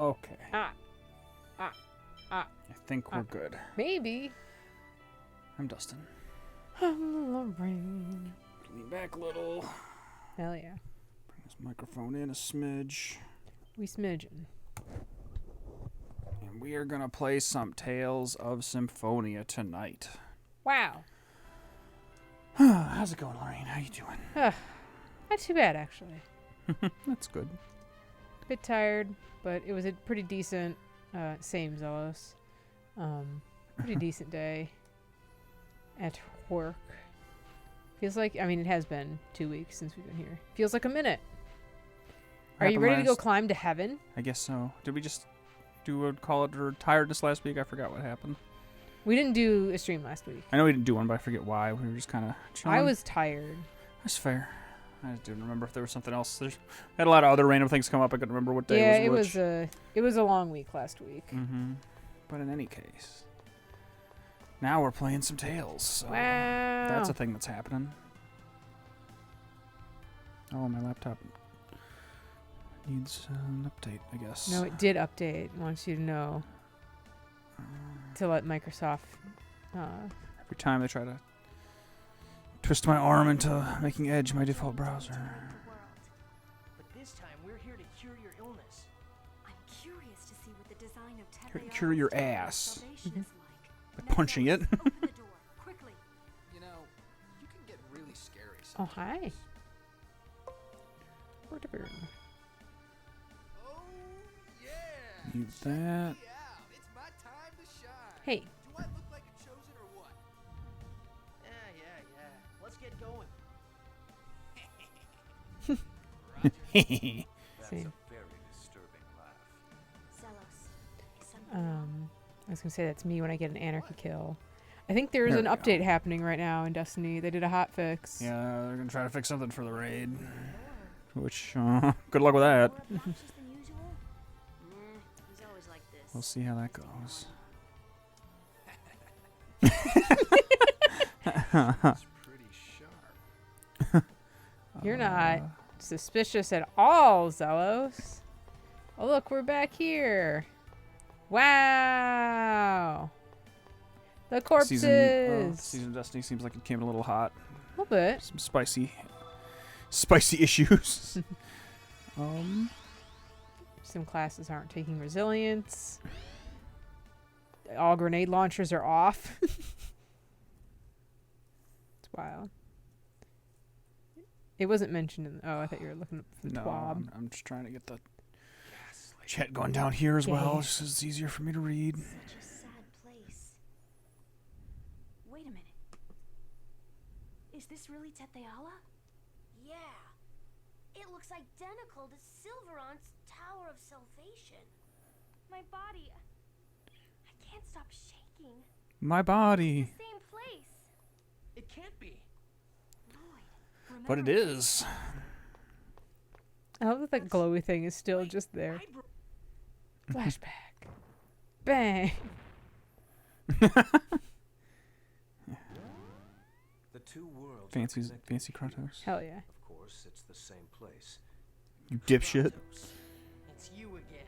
Okay. Ah. I think we're good. Maybe. I'm Dustin. I'm Lorraine. Lean back a little. Hell yeah. Bring this microphone in a smidge. We smidgen. And we are going to play some Tales of Symphonia tonight. Wow. How's it going, Lorraine? How you doing? Not too bad, actually. That's good. Bit tired, but it was a pretty decent, same Zelos. Pretty decent day at work. Feels like, I mean, it has been 2 weeks since we've been here. Feels like a minute. Are you ready to go climb to heaven? I guess so. Did we just do a call it or tiredness last week? I forgot what happened. We didn't do a stream last week. I know we didn't do one, but I forget why. We were just kind of chilling. I was tired. That's fair. I just didn't remember if there was something else. There's had a lot of other random things come up. I couldn't remember what day was which. It was a long week last week. Mm-hmm. But in any case, now we're playing some Tales. So wow. That's a thing that's happening. Oh, my laptop needs an update, I guess. No, it did update. Wants you to know. To let Microsoft. Every time they try to twist my arm into making Edge my default browser. But this time we're here to cure your illness. I'm curious to see what the design of Cure your ass. By punching it. Open the door, quickly. You know, you can get really scary Oh, sometimes. hi. Whatever. Oh, yeah. Use Check me that. out. It's my time to shine. Hey. Do I look like a chosen or what? Yeah. Let's get going. That's Same. a very disturbing laugh. Zelos. Something I was gonna say that's me when I get an anarchy kill. I think there's There an we update go. happening right now in Destiny. They did a hot fix. Yeah, they're going to try to fix something for the raid. Which, good luck with that. more obnoxious than usual? He's always like this. We'll see how that goes. It's pretty sharp. You're not suspicious at all, Zelos. Oh, look, we're back here. Wow. The corpses. Season of Destiny seems like it came in a little hot. A little bit. Some spicy issues. Some classes aren't taking resilience. All grenade launchers are off. It's wild. It wasn't mentioned in. Oh, I thought you were looking for the No, TWAB. I'm just trying to get the chat going down here as well, Yeah. just so it's easier for me to read. Such a sad place. Wait a minute. Is this really Tetheala? Yeah. It looks identical to Silveron's Tower of Salvation. My body. I can't stop shaking. My body. Same place. It can't be. Lloyd. But it remember- is. I hope that glowy thing is still just there. I bro- Flashback. Bang. The two worlds Fancy are connected. Kratos. Hell yeah. Of course, it's the same place. You dipshit. Kratos. It's you again.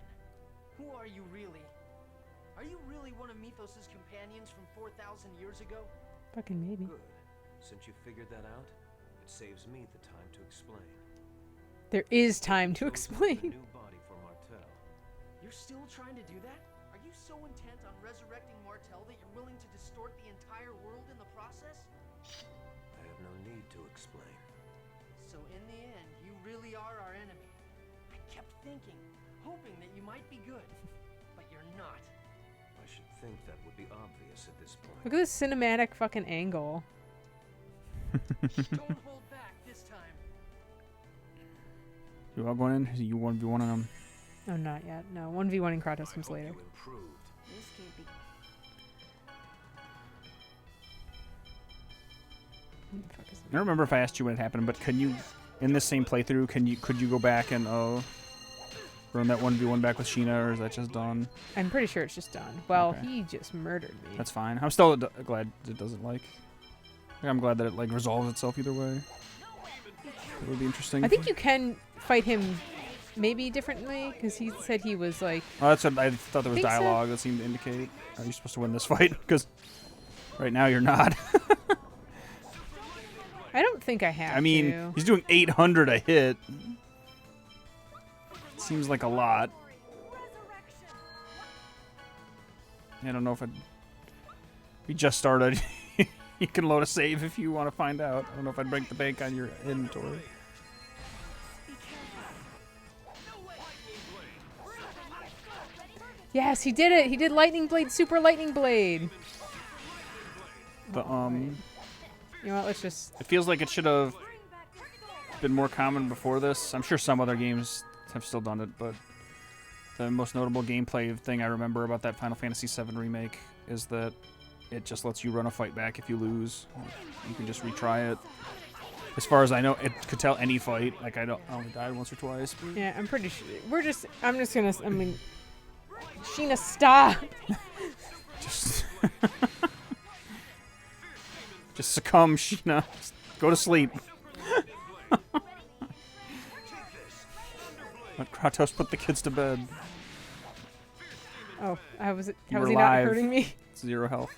Who are you really? Are you really one of Mythos' companions from 4,000 years ago? Fucking maybe. Good. Since you figured that out, it saves me the time to explain. There is time to Chosen explain. a new body for Martel. You're still trying to do that? Are you so intent on resurrecting Martel that you're willing to distort the entire world in the process? I have no need to explain. So in the end, you really are our enemy. I kept thinking, hoping that you might be good, but you're not. I should think that would be obvious at this point. Look at this cinematic fucking angle. Don't hold back this time. You all going in? You 1v1 on them? Oh, not yet. No, 1v1 in Kratos comes I hope later. you improved. This can't be. What the fuck is I don't remember if I asked you when it happened, but can you, in this same playthrough, could you go back and run that 1v1 back with Sheena, or is that just done? I'm pretty sure it's just done. Well, Okay. he just murdered me. That's fine. I'm still glad it doesn't I'm glad that it resolves itself either way. It would be interesting. I think you can fight him maybe differently because he said he was like. Oh, that's what I thought there was Think so. dialogue that seemed to indicate. Are you supposed to win this fight? Because right now you're not. I don't think I have. I mean, to. he's doing 800 a hit. Seems like a lot. I don't know if we just started. You can load a save if you want to find out. I don't know if I'd break the bank on your inventory. Yes, he did it. He did lightning blade, super lightning blade. The You know what? Let's just. It feels like it should have been more common before this. I'm sure some other games have still done it, but the most notable gameplay thing I remember about that Final Fantasy VII remake is that it just lets you run a fight back if you lose. You can just retry it. As far as I know, it could tell any fight. Like I only died once or twice. But Yeah, I'm pretty sure. I'm just gonna. I mean, Sheena, stop. just, just succumb, Sheena. Just go to sleep. Let Kratos put the kids to bed. Oh, how You was were he not alive. hurting me? 0 health.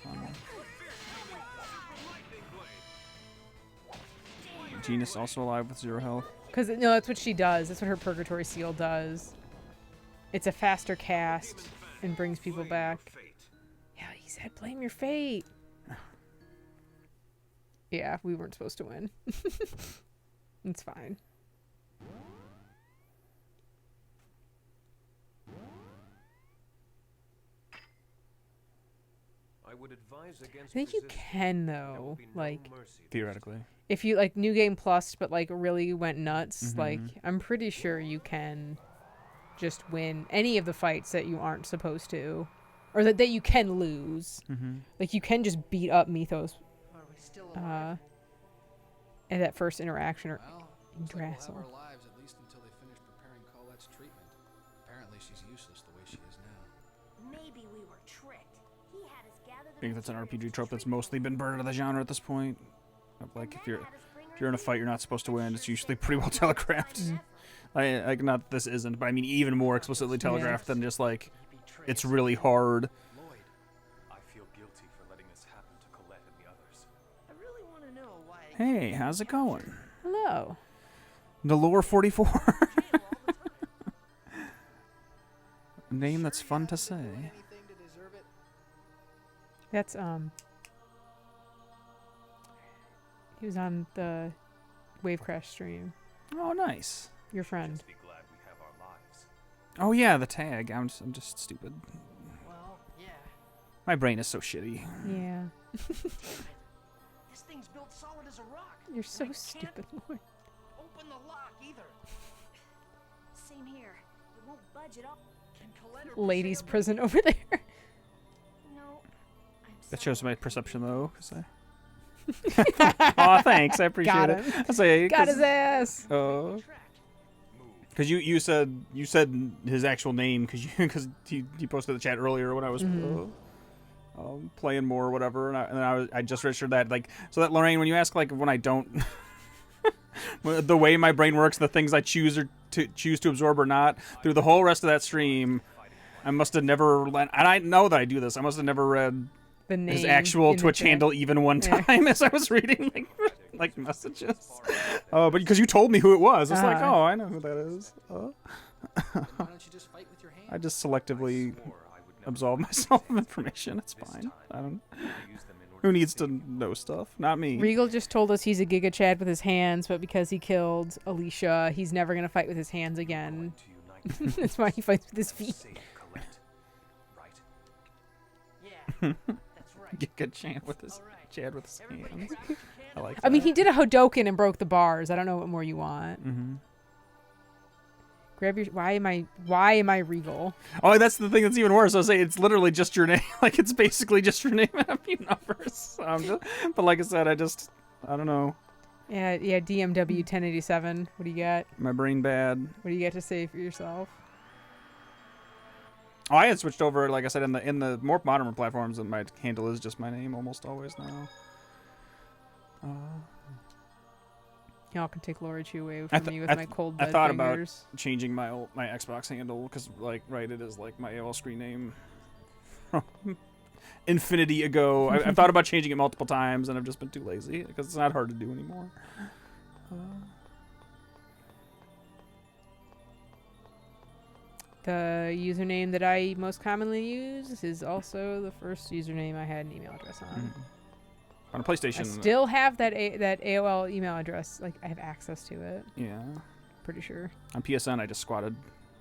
Genus also alive with 0 health. Because no, that's what she does. That's what her purgatory seal does. It's a faster cast and brings people back. Yeah, he said, "Blame your fate." Yeah, we weren't supposed to win. It's fine. I would advise against I think you resistance. can There will though, be no like mercy this Theoretically. if you like New Game Plus, but like really went nuts. Mhm. Like I'm pretty sure you can just win any of the fights that you aren't supposed to, or that you can lose. Mm-hmm. Like you can just beat up Mythos Are we still alive? at that first interaction or Well, in looks like we'll have Drassel. our lives at least until they finish preparing Colette's treatment. Apparently she's useless the way she is now. Maybe we were tricked. He had us gather the I think that's an materials RPG to trope that's treat mostly been burned out of the genre at this point. Of, them, like and if then you're had us bring in a our fight you're not supposed to win, it's usually pretty well Yes. telegraphed. Mhm. Like not this isn't, but I mean even more explicitly telegraphed than just like He betrayed it's us. really hard. Lloyd, I feel guilty for letting this happen to Colette and the others. I really want to know why. Hey, how's it going? Hello. The lore 44. Jail all the time. Name that's sure you fun to haven't been say. doing anything to deserve it? That's he was on the Wave Crash stream. Oh, nice. Your friend. Just be glad we have our lives. Oh yeah, the tag. I'm just stupid. Well, yeah. My brain is so shitty. Yeah. This thing's built solid as a rock. You're so We can't stupid, Lloyd. Open the lock either. Same here. It won't budge at all. Can Colette or Ladies' Paseo prison over there. No. I'm That sorry. shows my perception though, cause Aw, thanks. I appreciate Got it. him. I say, Got his ass. Oh. track? Because you said his actual name because he posted the chat earlier when I was Mhm. playing more or whatever, and I just registered that like so that Lorraine, when you ask like when I don't the way my brain works, the things I choose to absorb or not through the whole rest of that stream, I must have never and I know that I do this. I must have never read The name. his actual in the Twitch chat. handle even one Yeah. time as I was reading like messages. Oh, but because you told me who it was, it's like, Uh-huh. oh, I know who that is. Oh. Why don't you just fight with your hands? I just selectively Or I would never absolve do myself of this. information. It's This fine. time, I don't. I use them in order Who needs save to you. know stuff? Not me. Regal just told us he's a Giga Chad with his hands, but because he killed Alicia, he's never gonna fight with his hands again. To unite That's why he fights with his feet. save Colette. Right? Yeah, that's right. Get good chant with his All right. Chad with his Everybody hands. grab what you can I like I mean, he did a Hodoken and broke the bars. I don't know what more you want. Mm-hmm. Grab your. Why am I Regal? Oh, that's the thing that's even worse. I was saying it's literally just your name. Like it's basically just your name and a few numbers. So but like I said, I don't know. Yeah, DMW 1087. What do you got? My brain bad. What do you got to say for yourself? Oh, I had switched over. Like I said, in the more modern platforms, and my handle is just my name almost always now. Y'all can take Laura Chu away I from th- me with I my th- cold I dead thought about fingers. changing my Xbox handle because, like, right, it is like my AOL screen name infinity ago. I've thought about changing it multiple times, and I've just been too lazy because it's not hard to do anymore. The username that I most commonly use is also the first username I had an email address on. On a PlayStation. I still have that AOL email address. Like, I have access to it. Yeah. Pretty sure. On PSN, I just squatted.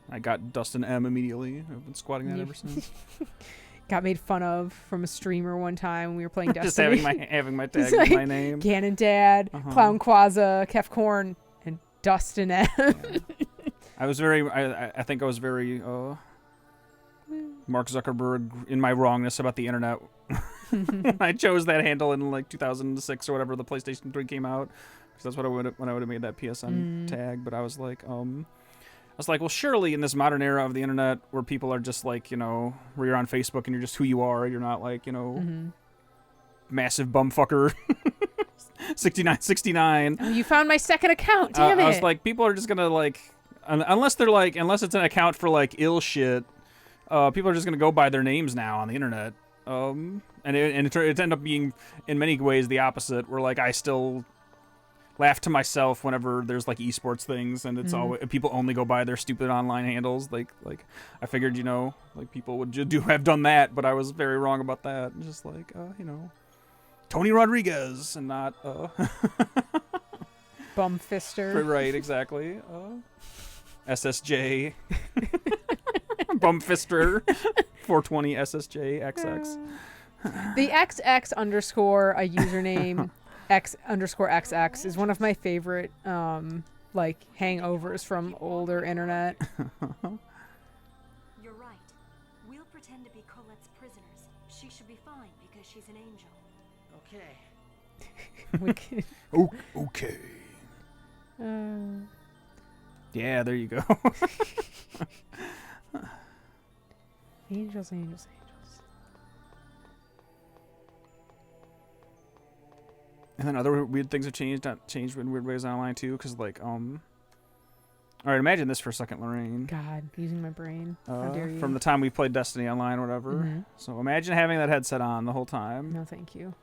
I got Dustin M immediately. I've been squatting that Yeah. ever since. Got made fun of from a streamer one time when we were playing Just Destiny. having my It's tag with like my name. Ganon Dad, Clown Quaza, Kef Corn, and Dustin M. Yeah. I was very. I think I was very. Mark Zuckerberg in my wrongness about the internet. I chose that handle in like 2006 or whatever the PlayStation 3 came out, because that's what I would when I would have made that PSN tag. But I was like, well, surely in this modern era of the internet, where people are just like, you know, where you're on Facebook and you're just who you are, you're not like, you know, massive bumfucker 6969. Oh, you found my second account. Damn it! I was like, people are just gonna like, unless it's an account for like ill shit. People are just gonna go by their names now on the internet. And it ended up being in many ways the opposite, where like I still laugh to myself whenever there's like esports things, and it's always people only go by their stupid online handles. Like I figured, you know, like people would have done that, but I was very wrong about that. Just like you know, Tony Rodriguez and not Bumfister. right, exactly. SSJ Bumfister 420 SSJ XX. The XX underscore a username X underscore XX is one of my favorite like hangovers from older internet. You're right. We'll pretend to be Colette's prisoners. She should be fine because she's an angel. Okay. Okay. Yeah, there you go. Angels. And then other weird things have changed in weird ways online too, because like all right, imagine this for a second, Lorraine. God, using my brain. How dare you? From the time we played Destiny Online or whatever. So imagine having that headset on the whole time. No, thank you.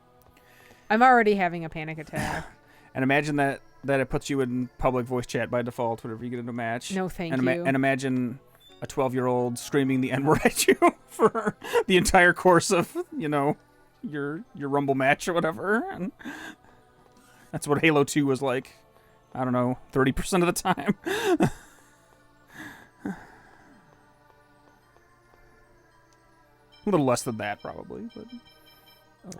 I'm already having a panic attack. And imagine that it puts you in public voice chat by default whenever you get into a match. No, thank and you. And imagine a 12-year-old screaming the N-word at you for the entire course of, you know, your Rumble match or whatever. And that's what Halo 2 was like. I don't know, 30% of the time. A little less than that, probably. But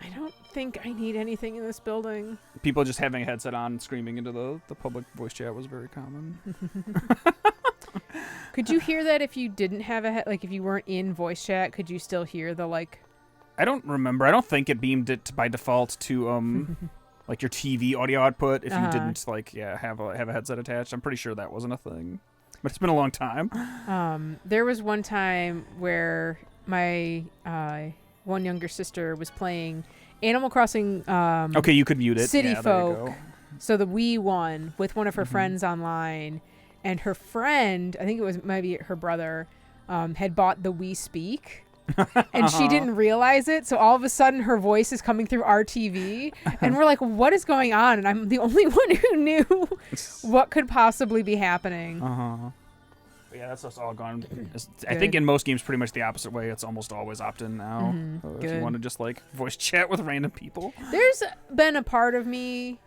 I don't think I need anything in this building. people just having a headset on and screaming into the public voice chat was very common. Could you hear that if you didn't have like if you weren't in voice chat? Could you still hear the like? I don't remember. I don't think it beamed it by default to like your TV audio output if you didn't like have a headset attached. I'm pretty sure that wasn't a thing. But it's been a long time. There was one time where my one younger sister was playing Animal Crossing. Okay, you could mute it. City yeah, there you Folk. go. So the Wii one with one of her friends online, and her friend, I think it was maybe her brother, had bought the Wii Speak. And she didn't realize it, so all of a sudden her voice is coming through our TV, and we're like, what is going on? And I'm the only one who knew what could possibly be happening. But yeah, that's just all gone. I think in most games pretty much the opposite way. It's almost always opt-in now. If you want to just like voice chat with random people. There's been a part of me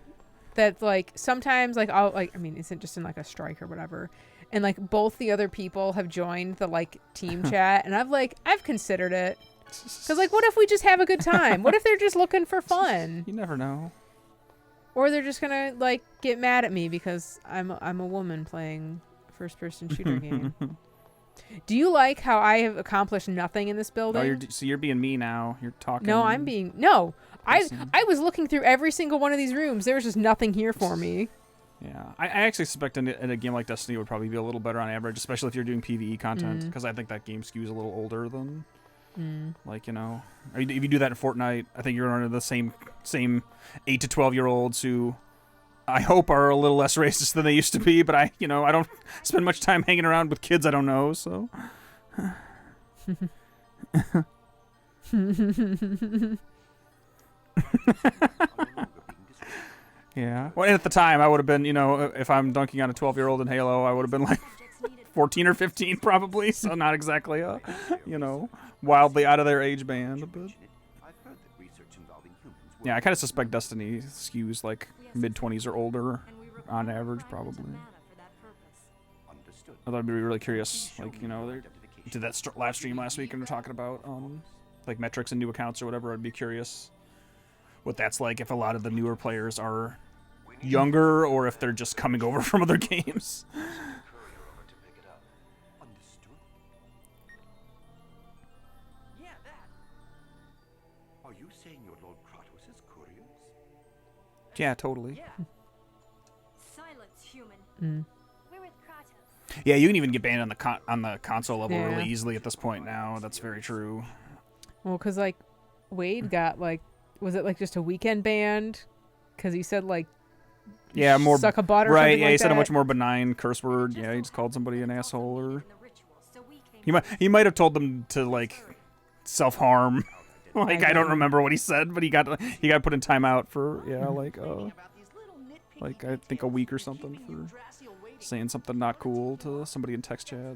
that like sometimes like I'll like, I mean, it's just in like a strike or whatever, and like both the other people have joined the like team chat, and I've considered it, because like what if we just have a good time? What if they're just looking for fun? You never know. Or they're just gonna like get mad at me because I'm a woman playing a first-person shooter game. Do you like how I have accomplished nothing in this building? So you're being me now. You're talking. No, I'm being I was looking through every single one of these rooms. There was just nothing here for me. Yeah, I actually suspect in a game like Destiny would probably be a little better on average, especially if you're doing PvE content, because I think that game skews a little older than, like, you know, if you do that in Fortnite, I think you're under the same 8 to 12-year-olds who I hope are a little less racist than they used to be, but I don't spend much time hanging around with kids I don't know, so. Yeah. Well, and at the time, I would have been, if I'm dunking on a 12-year-old in Halo, I would have been like 14 or 15 probably, so not exactly wildly out of their age band, but. Yeah, I kind of suspect Destiny skews like mid-20s or older on average, probably. Although I'd be really curious, like, they did that live stream last week and they're talking about like metrics and new accounts or whatever. I'd be curious what that's like, if a lot of the newer players are younger or if they're just coming over from other games. Are you saying you're Lord Kratos' couriers? Yeah, totally. Yeah. Silence, human. We're with Kratos. Yeah, you can even get banned on the console level Yeah. really easily at this point now. That's very true. Well, because, like, Wade got, like, was it, like, just a weekend ban? Because he said, like, Yeah, more suck a butt or right. something Yeah, like he said a that. much more benign curse word. Yeah, he just called somebody an asshole, or he might have told them to like self-harm. Like I don't remember what he said, but he got put in timeout for like I think a week or something for saying something not cool to somebody in text chat. Lord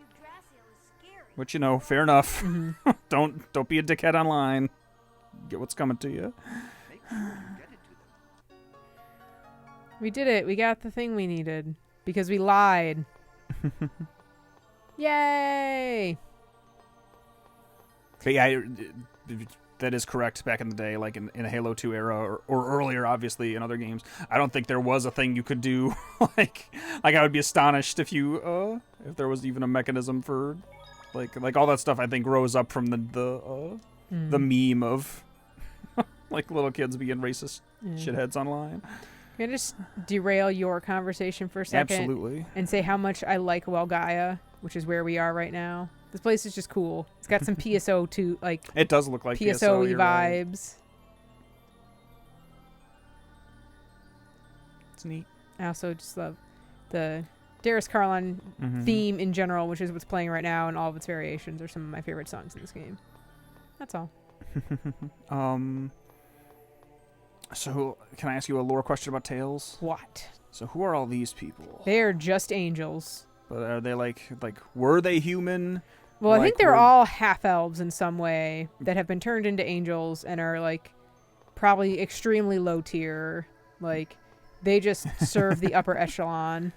Yggdrasil is scary. Which fair enough. Don't be a dickhead online. Get what's coming to you. We did it. We got the thing we needed because we lied. Yay! But yeah, that is correct. Back in the day, like in a Halo 2 era or earlier, obviously in other games, I don't think there was a thing you could do. like I would be astonished if there was even a mechanism for like all that stuff. I think rose up from the meme of like little kids being racist shitheads online. Can I just derail your conversation for a second? Absolutely. And say how much I like Welgaia, which is where we are right now. This place is just cool. It's got some PSO to like. It does look like PSO-y you're right. vibes. It's neat. I also just love the Darius Carlon theme in general, which is what's playing right now, and all of its variations are some of my favorite songs in this game. That's all. So, can I ask you a lore question about Tales? What? So, who are all these people? They are just angels. But are they like were they human? Well, I think they're were- all half-elves in some way that have been turned into angels and are, like, probably extremely low tier. Like, they just serve the upper echelon.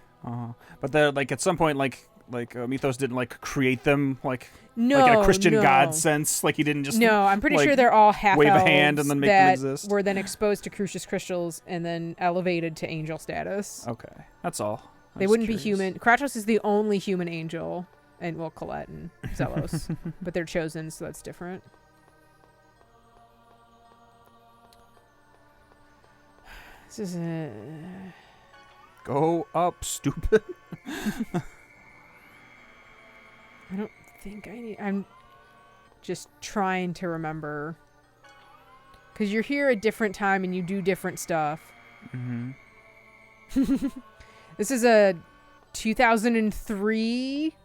But they're, like, at some point, like Mythos didn't, like, create them, like in No, a Christian no. God sense. Like, he didn't just... No, I'm pretty like, sure they're all half-elves wave a hand and then make them that exist. were then exposed to Crucius crystals and then elevated to angel status. Okay, that's all. I They was wouldn't curious. be human. Kratos is the only human angel, and well, Colette and Zelos, but they're chosen, so that's different. This is a... Go up, stupid. I don't think I need... I'm just trying to remember. Because you're here at different time and you do different stuff. This is a 2003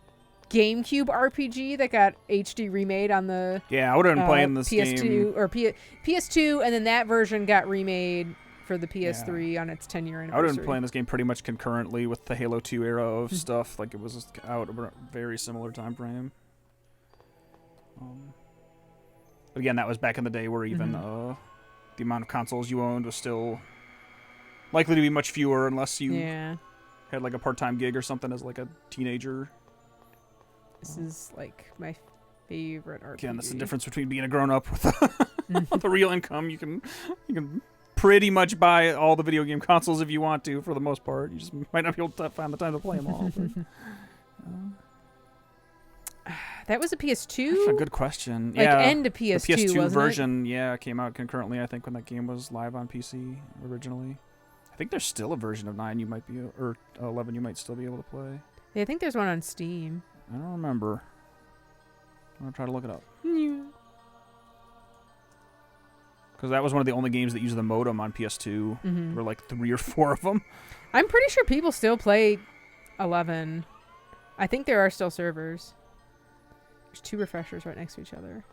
GameCube RPG that got HD remade on the Yeah, I would have been playing this PS2 game. or PS2, and then that version got remade for the PS3 on its 10-year anniversary. I would have been playing this game pretty much concurrently with the Halo 2 era of stuff. Like, it was just out at a very similar time frame. But again, that was back in the day where even the amount of consoles you owned was still likely to be much fewer unless you had like a part-time gig or something as like a teenager. This is like my favorite RPG. Again, that's the difference between being a grown-up with a real income. You can pretty much buy all the video game consoles if you want to, for the most part. You just might not be able to find the time to play them all. But, that was a PS2? that's a good question. Like, yeah, end of PS2, the PS2 wasn't version, came out concurrently, I think, when that game was live on PC originally. I think there's still a version of 9 you might be, or 11 you might still be able to play. Yeah, I think there's one on Steam. I don't remember. I'm going to try to look it up. Because that was one of the only games that used the modem on PS2. Mhm. There were like 3 or 4 of them. I'm pretty sure people still play 11. I think there are still servers. There's 2 refreshers right next to each other.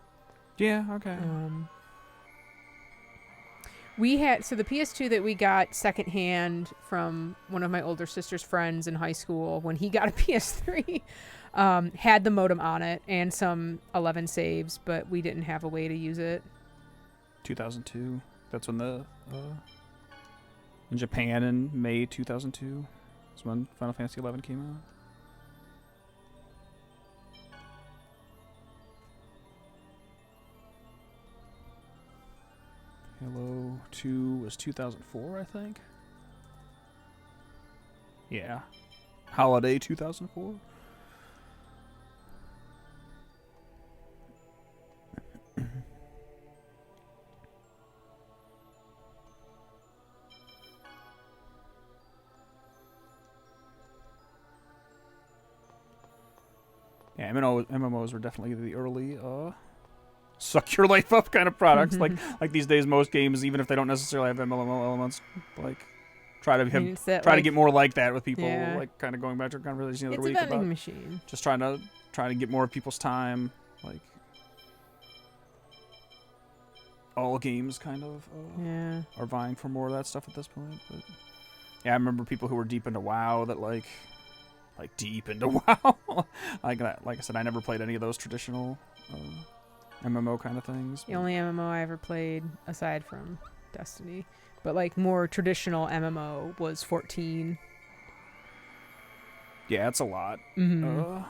Yeah, okay. We had, so the PS2 that we got secondhand from one of my older sister's friends in high school when he got a PS3 had the modem on it and some 11 saves, but we didn't have a way to use it. 2002. That's when the in Japan in May 2002 is when Final Fantasy 11 came out. Halo 2 was 2004, I think. Yeah. Holiday 2004. Yeah, MMOs were definitely the early suck your life up kind of products. like these days, most games, even if they don't necessarily have MMO elements, like try to to get more like that with people. Yeah. Like kind of going back to a conversation the other It's a week vending about machine. just trying to get more of people's time. Like all games kind of are vying for more of that stuff at this point. But yeah, I remember people who were deep into WoW that like deep into WoW. Like I said, I never played any of those traditional MMO kind of things. The only MMO I ever played aside from Destiny, but like more traditional MMO was 14. Yeah, it's a lot. Mm-hmm.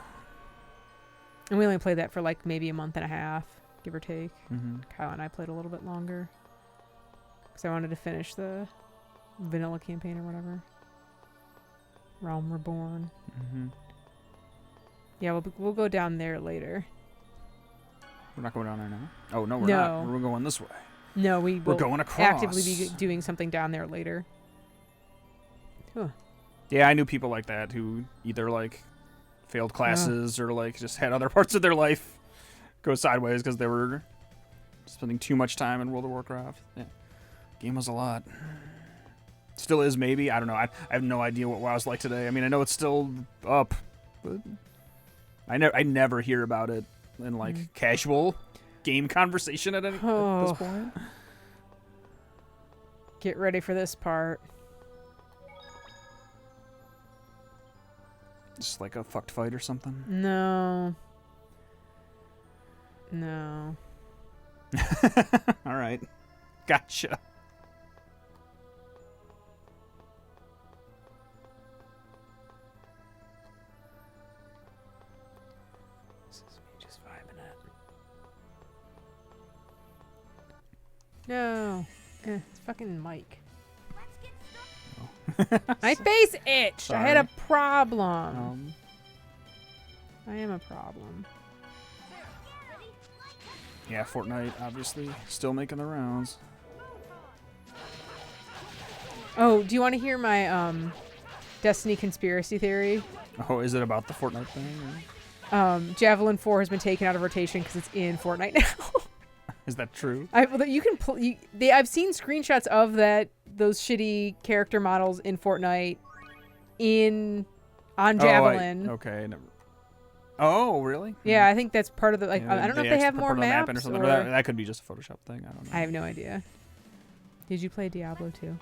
And we only played that for like maybe a month and a half, give or take. Mm-hmm. Kyle and I played a little bit longer because I wanted to finish the vanilla campaign or whatever. Realm Reborn. Mm-hmm. Yeah, we'll go down there later. We're not going down there now. Oh no, we're No. not. We're going this way. No, we're going across. actively be doing something down there later. Huh. Yeah, I knew people like that who either like failed classes or like just had other parts of their life go sideways because they were spending too much time in World of Warcraft. Yeah, game was a lot. Still is, maybe. I don't know. I have no idea what WoW's like today. I mean, I know it's still up, but I never hear about it in like casual game conversation at this point. Get ready for this part. Just like a fucked fight or something. No. All right, gotcha. No. It's fucking Mike. Let's get started. My face itched. I had a Sorry. problem. I am a problem. Yeah, Fortnite obviously still making the rounds. Oh, do you want to hear my Destiny conspiracy theory? Oh, is it about the Fortnite thing? Or? Javelin 4 has been taken out of rotation because it's in Fortnite now. Is that true? You can I've seen screenshots of those shitty character models in Fortnite on Javelin. Okay. Never. Oh, really? Yeah, I think that's part of the Yeah, I don't know if they have more maps or something. or That could be just a Photoshop thing. I don't know. I have no idea. Did you play Diablo 2?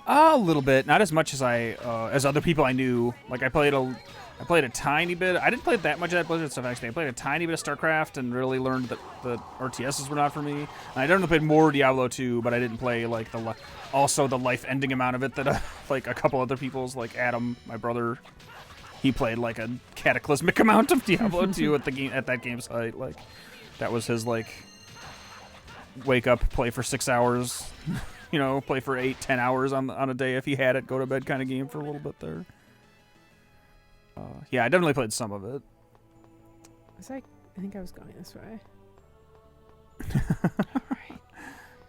A little bit, not as much as as other people I knew. Like I played a tiny bit. I didn't play that much of that Blizzard stuff actually. I played a tiny bit of StarCraft and really learned that the RTSs were not for me. And I definitely played more Diablo 2, but I didn't play like also the life-ending amount of it that like a couple other people's, like Adam, my brother. He played like a cataclysmic amount of Diablo 2 at that game site. Like that was his like wake up, play for 6 hours. Play for 8-10 hours on a day if he had it, go to bed kind of game for a little bit there. Yeah, I definitely played some of it. I think I was going this way. Alright.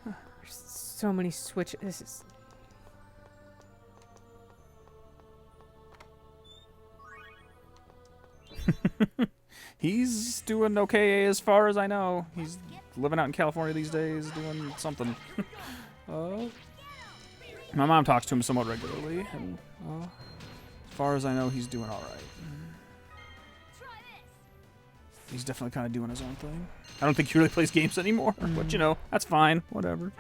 There's so many switches. This is... He's doing okay as far as I know. He's living out in California these days, doing something. My mom talks to him somewhat regularly, and as far as I know, he's doing all right. He's definitely kind of doing his own thing. I don't think he really plays games anymore, but you know, that's fine. Whatever.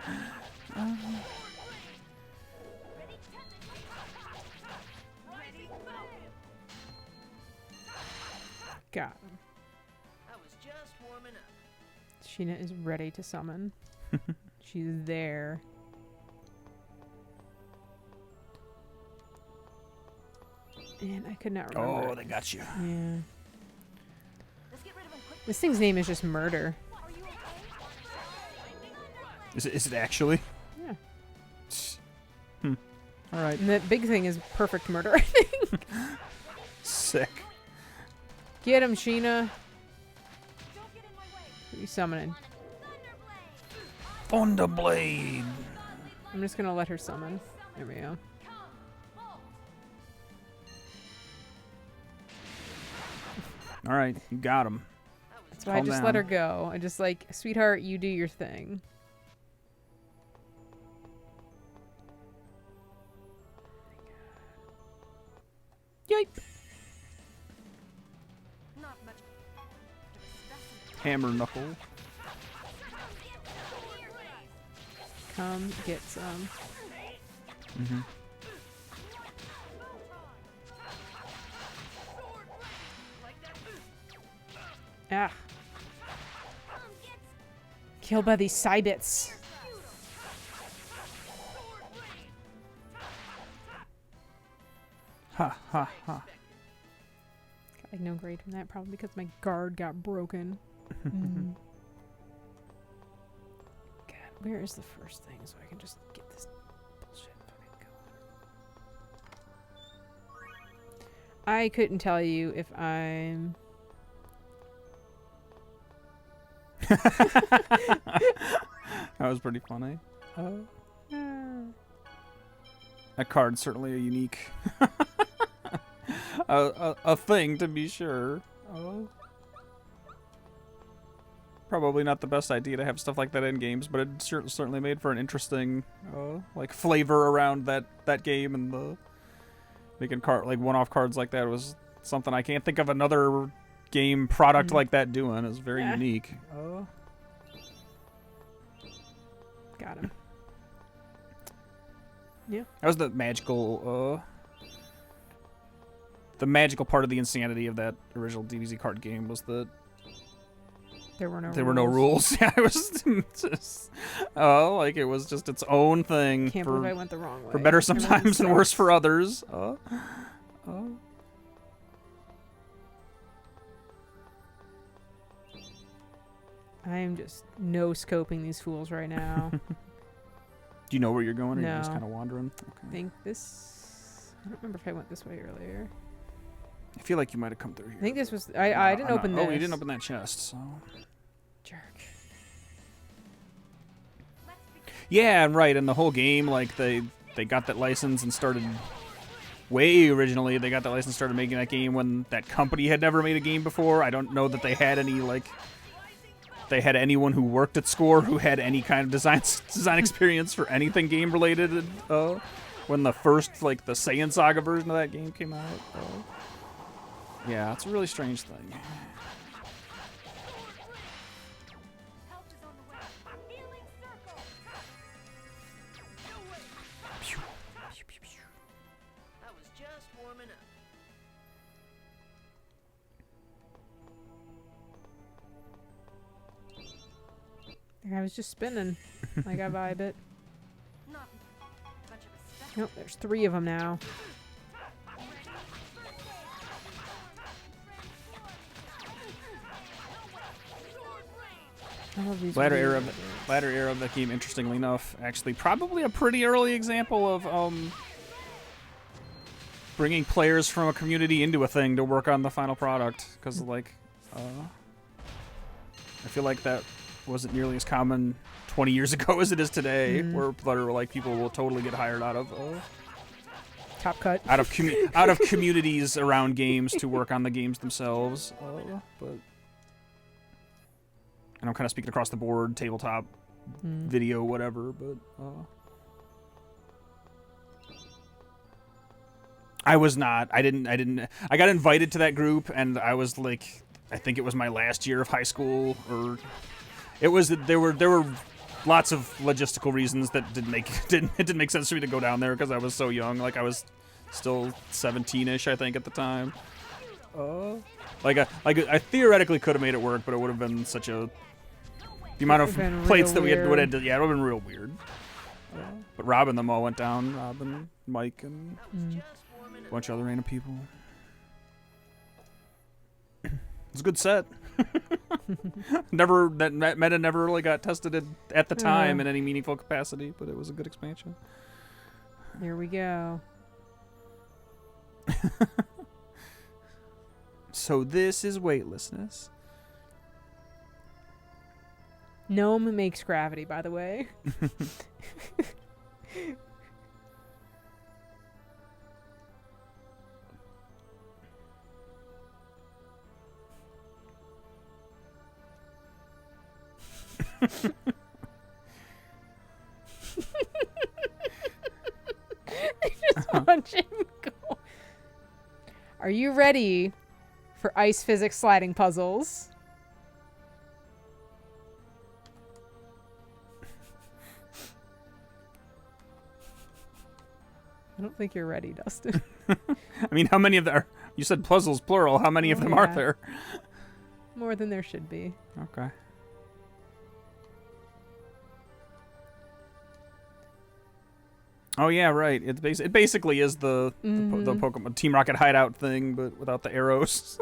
Got him. I was just warming up. Sheena is ready to summon. She's there. And I could not remember. Oh, they got you. Yeah. Let's get rid of him quick. This thing's name is just Murder. Are you okay? Is it actually? Yeah. All right. And the big thing is Perfect Murder, I think. Sick. Get him, Sheena. Don't get in my way. Who are you summoning? Thunderblade. I'm just gonna let her summon. There we go. All right, you got him. That's why I just let her go. I just like, sweetheart, you do your thing. Yipe. Not much. Hammer knuckle. Come get some. Mm-hmm. Ah. Killed by these Cybits. Ha ha ha. Got like no grade from that, probably because my guard got broken. God, where is the first thing so I can just get this bullshit fucking going? I couldn't tell you if I'm... That was pretty funny. That card's certainly a unique a thing, to be sure. Probably not the best idea to have stuff like that in games, but it certainly made for an interesting like flavor around that game, and the making like one-off cards like that was something I can't think of another game product like that doing. Is very unique. Got him. Yeah. That was the magical part of the insanity of that original DBZ card game was that there were no rules. Yeah, it was just like it was just its own thing. Can't believe I went the wrong way. For better sometimes and worse for others. I am just no-scoping these fools right now. Do you know where you're going, or No. you're just kind of wandering? Okay. I think this... I don't remember if I went this way earlier. I feel like you might have come through here. I think this was... I didn't open this. Oh, you didn't open that chest, so... Jerk. Yeah, right, and the whole game, like, they got that license and started... Way originally, they got that license and started making that game when that company had never made a game before. I don't know that they had any, like... They had anyone who worked at Score who had any kind of design experience for anything game related when the first, like, the Saiyan Saga version of that game came out. Yeah, it's a really strange thing. Help is on the way. Healing circle. I was just warming up. I was just spinning. Like I vibe it. Not much of a special. Nope, there's 3 of them now. I love these Latter weird era of that game, interestingly enough, actually probably a pretty early example of bringing players from a community into a thing to work on the final product, because like I feel like that wasn't nearly as common 20 years ago as it is today, where like people will totally get hired out of Top cut. out of communities around games to work on the games themselves. But I'm kind of speaking across the board, tabletop, video, whatever, but I was not. I got invited to that group, and I was like, I think it was my last year of high school, or it was, there were lots of logistical reasons that it didn't make sense for me to go down there because I was so young. Like, I was still 17-ish, I think, at the time. I theoretically could have made it work, but it would have been such a, the amount of plates that we had, yeah, it would have been real weird. But Rob and them all went down. Rob and Mike and a bunch of other random people. It was a good set. That meta never really got tested at the time in any meaningful capacity, but it was a good expansion. Here we go. So this is weightlessness. Gnome makes gravity, by the way. Just watch him go. Are you ready for ice physics sliding puzzles? I don't think you're ready, Dustin. I mean, how many of them are, you said puzzles plural, how many of them are there? More than there should be. Okay. Oh yeah, right. It basically is the Pokemon Team Rocket hideout thing, but without the arrows.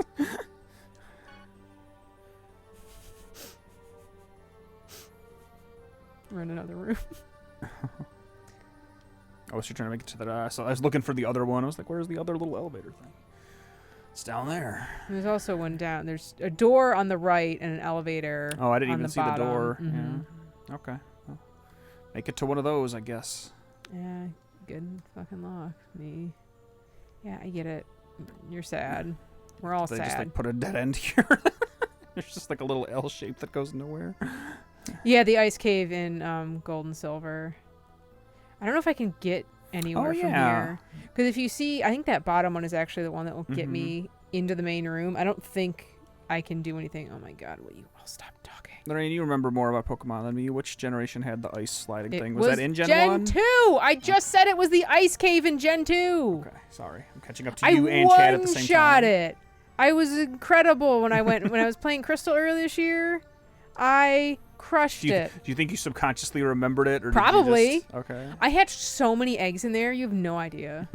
We're in another room. Oh, so you're trying to make it to that. So I was looking for the other one. I was like, where's the other little elevator thing? It's down there. There's also one down. There's a door on the right and an elevator. Oh, I didn't even the see bottom. the door. Yeah. Okay. Well, make it to one of those, I guess. Yeah, good fucking luck. Me. Yeah, I get it. You're sad. We're all They sad. just like put a dead end here. There's just like a little L shape that goes nowhere. Yeah, the ice cave in gold and silver. I don't know if I can get anywhere from here. Because if you see, I think that bottom one is actually the one that will get me into the main room. I don't think I can do anything. Oh my god, will you all stop talking? Lorraine, you remember more about Pokemon than me. Which generation had the ice sliding thing? Was Was that in Gen 1? Gen 2! I just said it was the ice cave in Gen 2! Okay, sorry. I'm catching up to you and Chad at the same time. I one-shot it! I was incredible when I was playing Crystal earlier this year. I crushed it. Do you think you subconsciously remembered it? Or Probably. Did you just, okay. I hatched so many eggs in there, you have no idea.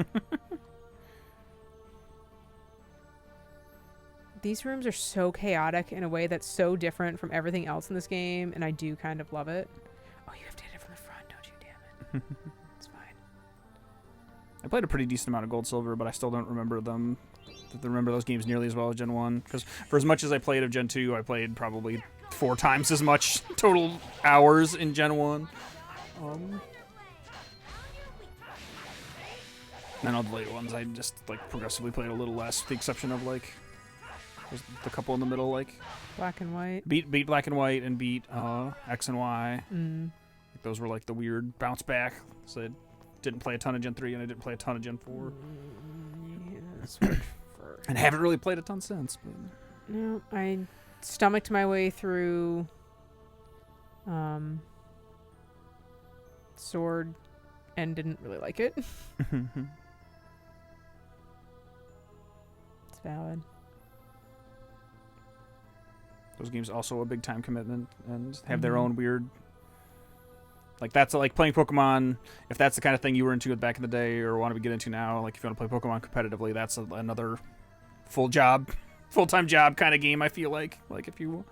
These rooms are so chaotic in a way that's so different from everything else in this game, and I do kind of love it. Oh, you have to hit it from the front, don't you? Damn it. It's fine. I played a pretty decent amount of Gold Silver, but I still don't remember them. Remember those games nearly as well as Gen 1. Because for as much as I played of Gen 2, I played probably 4 times as much total hours in Gen 1. And all the later ones, I just like progressively played a little less, with the exception of like the couple in the middle, like Black and White. beat Black and White and beat X and Y. Like, those were like the weird bounce back. So I didn't play a ton of Gen 3 and I didn't play a ton of Gen 4. And haven't really played a ton since. But. No, I stomached my way through Sword and didn't really like it. It's valid. Those games also a big time commitment and have their own weird. Like, that's like playing Pokemon. If that's the kind of thing you were into back in the day or want to get into now, like if you want to play Pokemon competitively, that's another full-time job kind of game, I feel like. Like, if you...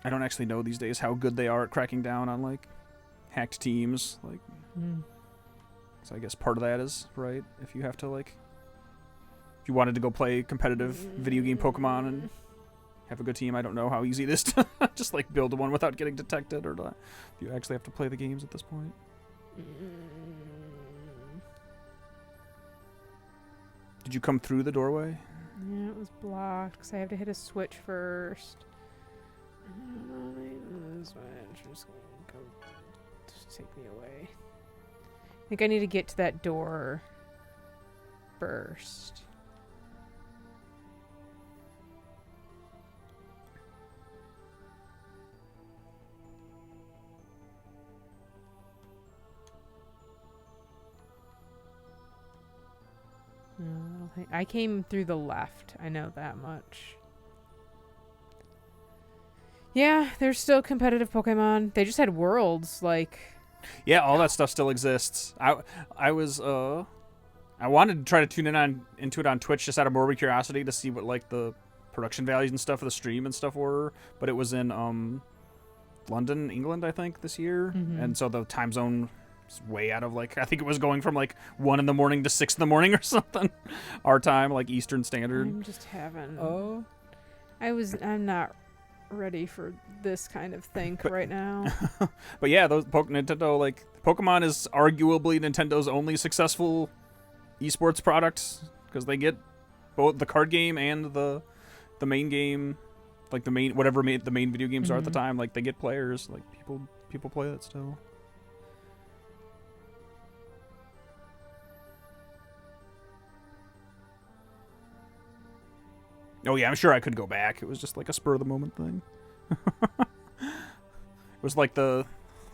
I don't actually know these days how good they are at cracking down on, like, hacked teams. Like, so I guess part of that is, right, if you have to, like... If you wanted to go play competitive video game Pokemon and have a good team, I don't know how easy it is to just, like, build one without getting detected or not. If you actually have to play the games at this point. Did you come through the doorway? Yeah, it was blocked because I have to hit a switch first. Just take me away. I think I need to get to that door first. No, I don't think I came through the left. I know that much. Yeah, there's still competitive Pokemon. They just had worlds, like. Yeah, all that stuff still exists. I wanted to try to tune into it on Twitch just out of morbid curiosity to see what like the production values and stuff of the stream and stuff were, but it was in London, England, I think, this year, and so the time zone was way out of like I think it was going from like 1 in the morning to 6 in the morning or something, our time, like Eastern Standard. I'm just having. I'm not ready for this kind of think right now. But yeah, those Nintendo, like Pokemon is arguably Nintendo's only successful esports product because they get both the card game and the main game, like the main the main video games are at the time. Like they get players, like people play that still. Oh yeah, I'm sure I could go back. It was just like a spur of the moment thing. It was like I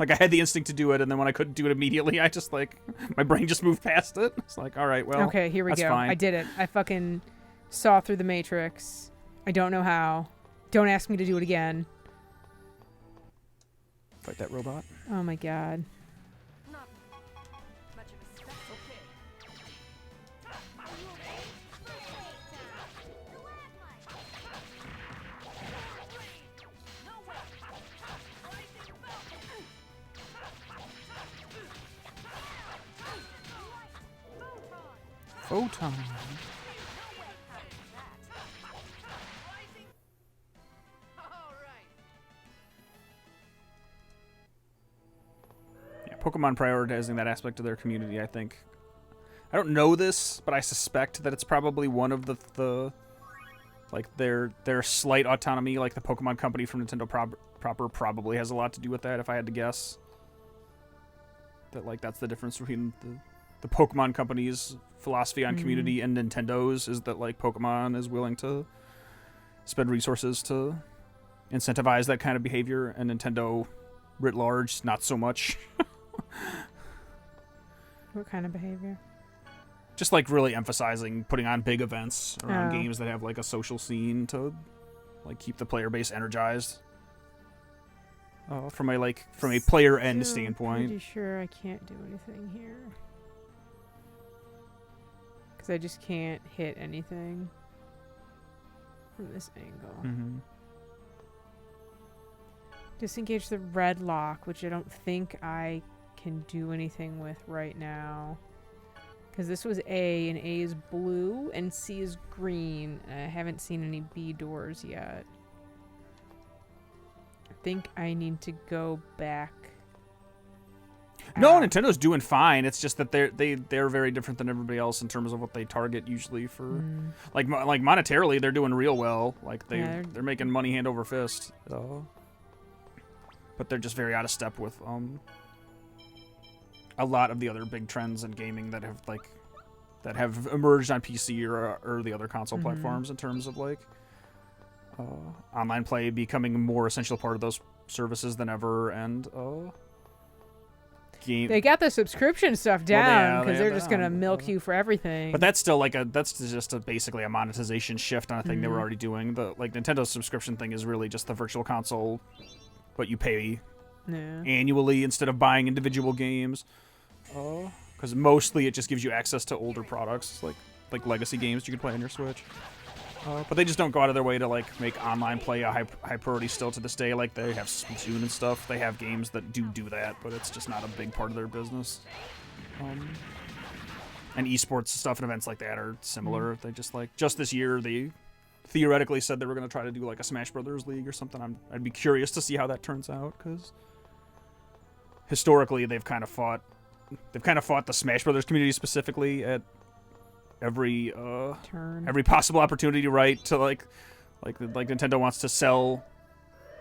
had the instinct to do it, and then when I couldn't do it immediately, I just like my brain just moved past it. It's like, all right, well, okay, here we go. Fine. I did it. I fucking saw through the Matrix. I don't know how. Don't ask me to do it again. Fight that robot. Oh my god. Not much of a spec. Photon. Yeah, Pokemon prioritizing that aspect of their community, I think. I don't know this, but I suspect that it's probably one of the like their slight autonomy, like the Pokemon Company from Nintendo proper probably has a lot to do with that, if I had to guess. That like that's the difference between the Pokemon Company's philosophy on community and Nintendo's is that like Pokemon is willing to spend resources to incentivize that kind of behavior, and Nintendo writ large not so much. What kind of behavior? Just like really emphasizing putting on big events around games that have like a social scene to like keep the player base energized. From a player end standpoint. Pretty sure I can't do anything here. Because I just can't hit anything from this angle. Disengage the red lock, which I don't think I can do anything with right now. Because this was A, and A is blue, and C is green. And I haven't seen any B doors yet. I think I need to go back. No, Nintendo's doing fine. It's just that they're very different than everybody else in terms of what they target usually for, like monetarily they're doing real well. Like they're making money hand over fist. But they're just very out of step with a lot of the other big trends in gaming that have emerged on PC or the other console platforms in terms of like online play becoming a more essential part of those services than ever, and they got the subscription stuff down because they're just gonna milk you for everything. But that's still basically a monetization shift on a thing they were already doing. The like Nintendo's subscription thing is really just the virtual console, but you pay annually instead of buying individual games. Because mostly it just gives you access to older products like legacy games you can play on your Switch. But they just don't go out of their way to like make online play a high priority still to this day. Like they have Splatoon and stuff. They have games that do that, but it's just not a big part of their business. And esports stuff and events like that are similar. They just this year they theoretically said they were going to try to do like a Smash Brothers League or something. I'd be curious to see how that turns out because historically they've kind of fought the Smash Brothers community specifically at every Turn. every possible opportunity, right? To like Nintendo wants to sell,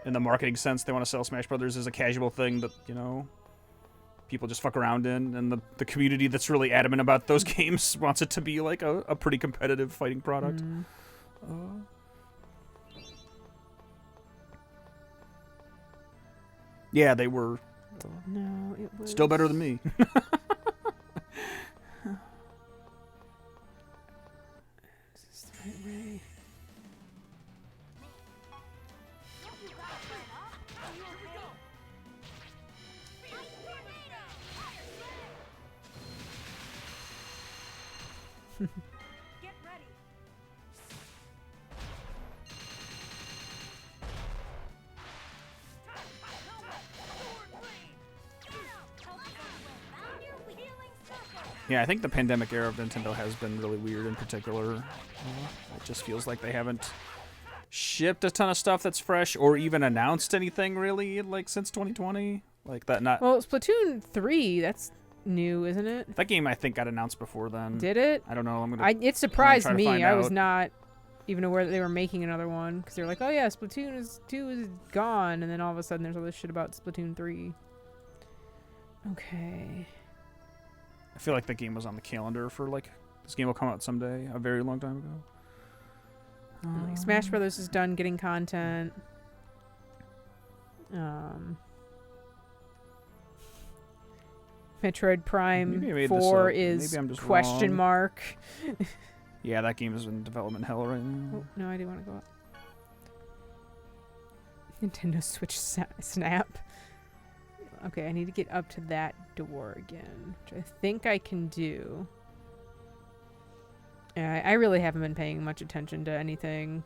in the marketing sense, they want to sell Smash Brothers as a casual thing that, you know, people just fuck around in, and the community that's really adamant about those games wants it to be like a pretty competitive fighting product. Yeah, they were No, it was still better than me. Is this the right way? Get ready. Yeah, I think the pandemic era of Nintendo has been really weird in particular. It just feels like they haven't shipped a ton of stuff that's fresh or even announced anything really like since 2020. Like that not Well, Splatoon 3, that's new, isn't it? that game I think got announced before then. Did it? I don't know. I'm gonna It surprised try to me. find I was out. not even aware that they were making another one because they were like, "Oh yeah, Splatoon 2 is gone," and then all of a sudden there's all this shit about Splatoon 3. Okay. I feel like the game was on the calendar for like this game will come out someday, a very long time ago. Like, Smash Brothers is done getting content. Metroid Prime Maybe I made this 4 up. is Maybe I'm just question wrong. mark. Yeah, that game is in development hell right now. Oh, no, I do want to go up. Nintendo Switch Snap. Okay, I need to get up to that door again, which I think I can do. Yeah, I really haven't been paying much attention to anything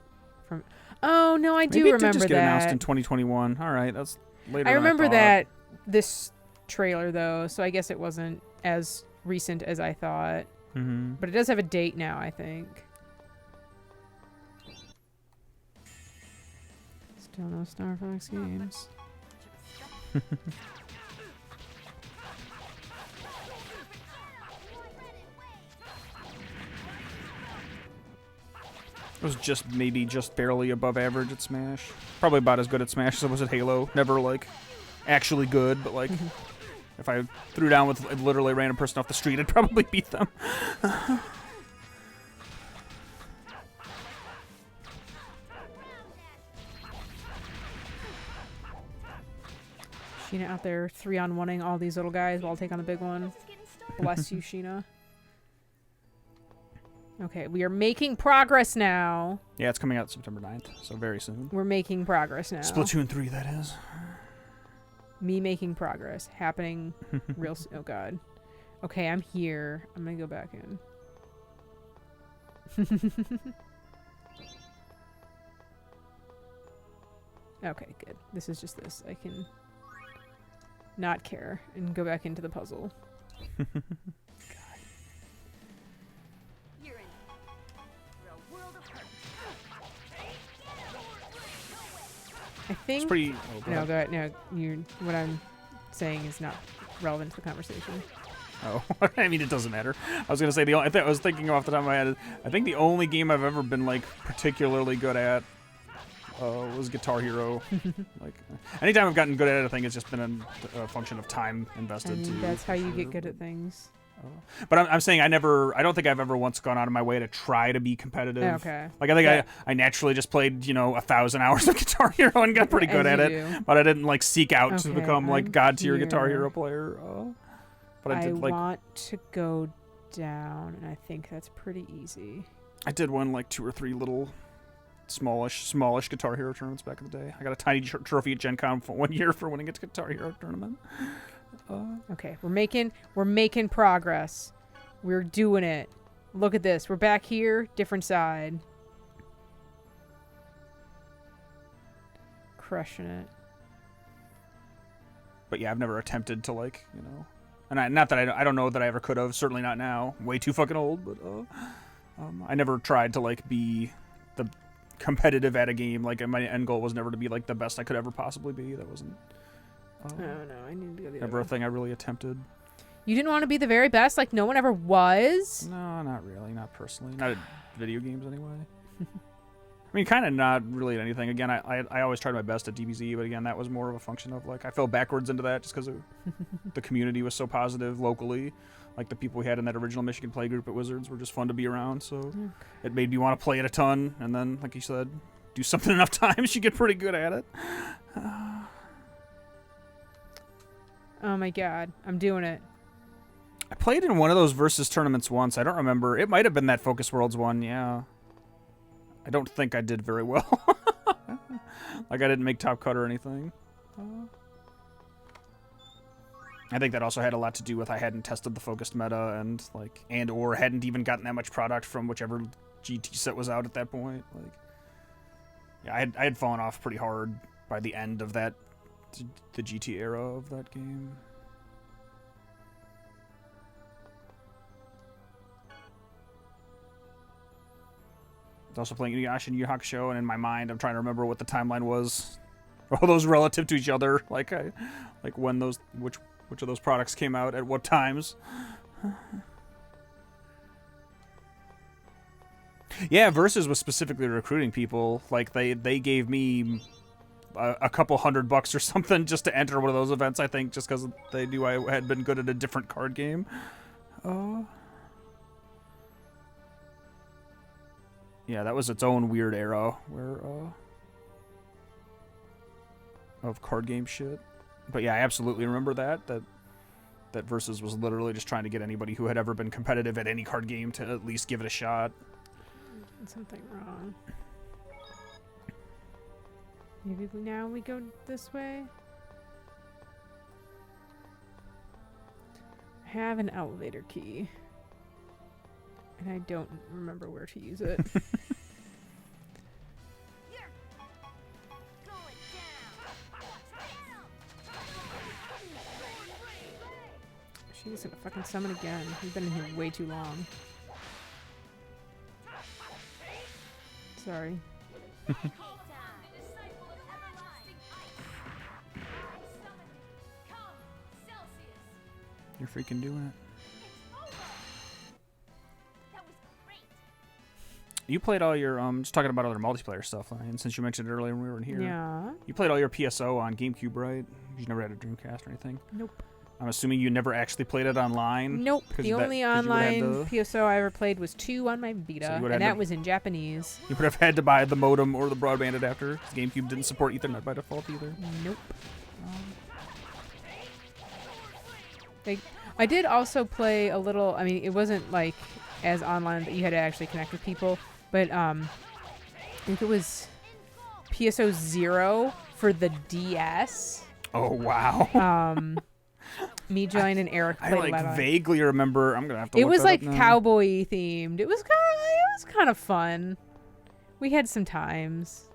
from... Oh, no, I do Maybe it remember did just get announced that. in 2021. All right, that's later I than remember thought. that this trailer, though, so I guess it wasn't as recent as I thought. Mm-hmm. But it does have a date now, I think. Still no Star Fox games. It was just maybe just barely above average at Smash. Probably about as good at Smash as it was at Halo. Never like actually good, but like if I threw down with literally a random person off the street, I'd probably beat them. Sheena out there 3-on-1ing all these little guys while I'll take on the big one. Bless you, Sheena. Okay, we are making progress now. Yeah, it's coming out September 9th, so very soon. We're making progress now. Splatoon 3, that is. Me making progress. Happening real soon. Oh, God. Okay, I'm here. I'm going to go back in. Okay, good. This is just this. I can not care and go back into the puzzle. You're in for a world of hurt. I think... It's pretty... Oh, go No, ahead. what I'm saying is not relevant to the conversation. Oh, I mean, it doesn't matter. I was gonna say I was thinking off the top of my head. I think the only game I've ever been like particularly good at was Guitar Hero. Like, anytime I've gotten good at it, I think it's just been a function of time invested. I mean, too, that's how you for get sure. good at things. But I'm saying I don't think I've ever once gone out of my way to try to be competitive. Okay. Like I think Yeah. I naturally just played 1,000 hours of Guitar Hero and got pretty good As at you it. do. But I didn't like seek out to Okay, become like I'm god tier Guitar here. Hero player. But I I did like want to go down, and I think that's pretty easy. I did win like 2 or 3 little smallish Guitar Hero tournaments back in the day. I got a tiny trophy at Gen Con for 1 year for winning a Guitar Hero tournament. Okay, we're making progress. We're doing it. Look at this. We're back here, different side. Crushing it. But yeah, I've never attempted to and not that I don't know that I ever could have. Certainly not now. Way too fucking old. But I never tried to like be the competitive at a game. Like my end goal was never to be like the best I could ever possibly be. That wasn't Oh no, I need to go the never other a way. thing I really attempted. You didn't want to be the very best, like no one ever was. No, not really. Not personally. Not at video games anyway. I mean, kind of not really at anything. Again, I always tried my best at DBZ, but again, that was more of a function of like I fell backwards into that just because the community was so positive locally. Like the people we had in that original Michigan playgroup at Wizards were just fun to be around. So it made me want to play it a ton, and then, like you said, do something enough times, you get pretty good at it. Oh my god, I'm doing it. I played in one of those versus tournaments once. I don't remember. It might have been that Focus Worlds one, yeah. I don't think I did very well. Like I didn't make top cut or anything. I think that also had a lot to do with I hadn't tested the focused meta and or hadn't even gotten that much product from whichever GT set was out at that point. Like, yeah, I had fallen off pretty hard by the end of that the GT era of that game. I was also playing Inuyasha and Yu Yu Hakusho, and in my mind, I'm trying to remember what the timeline was. All those relative to each other, like when those which of those products came out at what times. Yeah, Versus was specifically recruiting people. Like they gave me a couple $100 or something just to enter one of those events. I think just because they knew I had been good at a different card game. Yeah, that was its own weird era where of card game shit. But yeah, I absolutely remember that Versus was literally just trying to get anybody who had ever been competitive at any card game to at least give it a shot. Something wrong. Maybe now we go this way. I have an elevator key. And I don't remember where to use it. She's gonna fucking summon again. We've been in here way too long. Sorry. You're freaking doing it. You played all your, just talking about other multiplayer stuff, and since you mentioned it earlier when we were in here. Yeah. You played all your PSO on GameCube, right? You never had a Dreamcast or anything? Nope. I'm assuming you never actually played it online? Nope. The only online PSO I ever played was 2 on my Vita, and that was in Japanese. You would have had to buy the modem or the broadband adapter, because GameCube didn't support Ethernet by default either. Nope. I did also play a little, I mean, it wasn't like as online that you had to actually connect with people, but I think it was PSO 0 for the DS. Oh, wow. Me, Joanne, and Eric played I vaguely remember. I'm gonna have to. It was like cowboy themed. It was kind of fun. We had some times.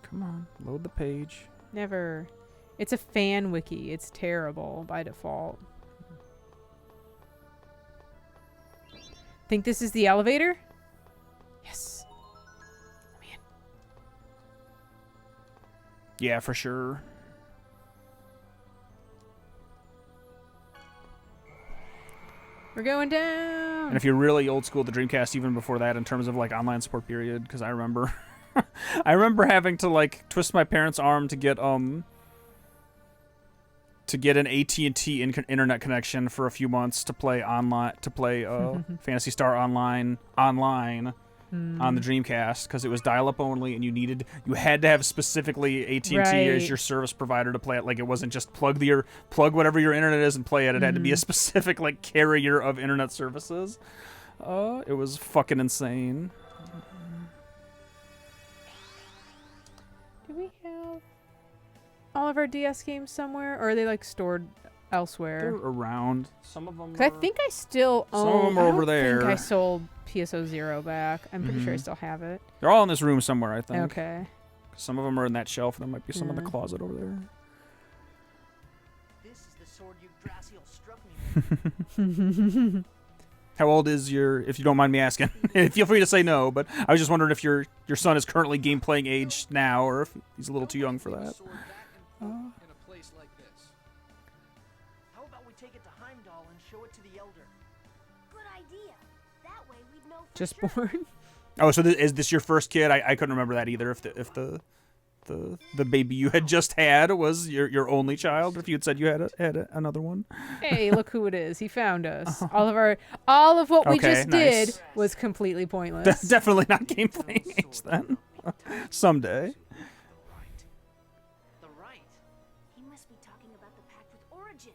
Come on, load the page. Never. It's a fan wiki. It's terrible by default. Think this is the elevator? Yes. Let me in. Yeah, for sure. We're going down. And if you're really old school, the Dreamcast, even before that, in terms of like online support period, because I remember, I remember having to like twist my parents' arm to get an AT&T internet connection for a few months to play online, Phantasy Star Online on the Dreamcast, because it was dial-up only, and you had to have specifically AT&T as your service provider to play it. Like, it wasn't just plug whatever your internet is and play it. It had to be a specific like carrier of internet services. It was fucking insane. Do we have all of our DS games somewhere, or are they like stored elsewhere? They're around. Some of them. Because I think I still own. Some of them are over there. I think I sold PSO 0 back. I'm pretty sure I still have it. They're all in this room somewhere, I think. Okay. Some of them are in that shelf. There might be some in the closet over there. This is the sword Yggdrasil struck me with. How old is your, if you don't mind me asking? Feel free to say no, but I was just wondering if your son is currently game playing age now, or if he's a little too young for that. In a place like just born. Oh, so is this your first kid? I couldn't remember that either. If the baby you had just had was your only child, if you had said you had another one. Hey, look who it is. He found us. All of what we Okay, just nice. did was completely pointless. Definitely not game playing age then. Someday. The right. He must be talking about the pact with Origin.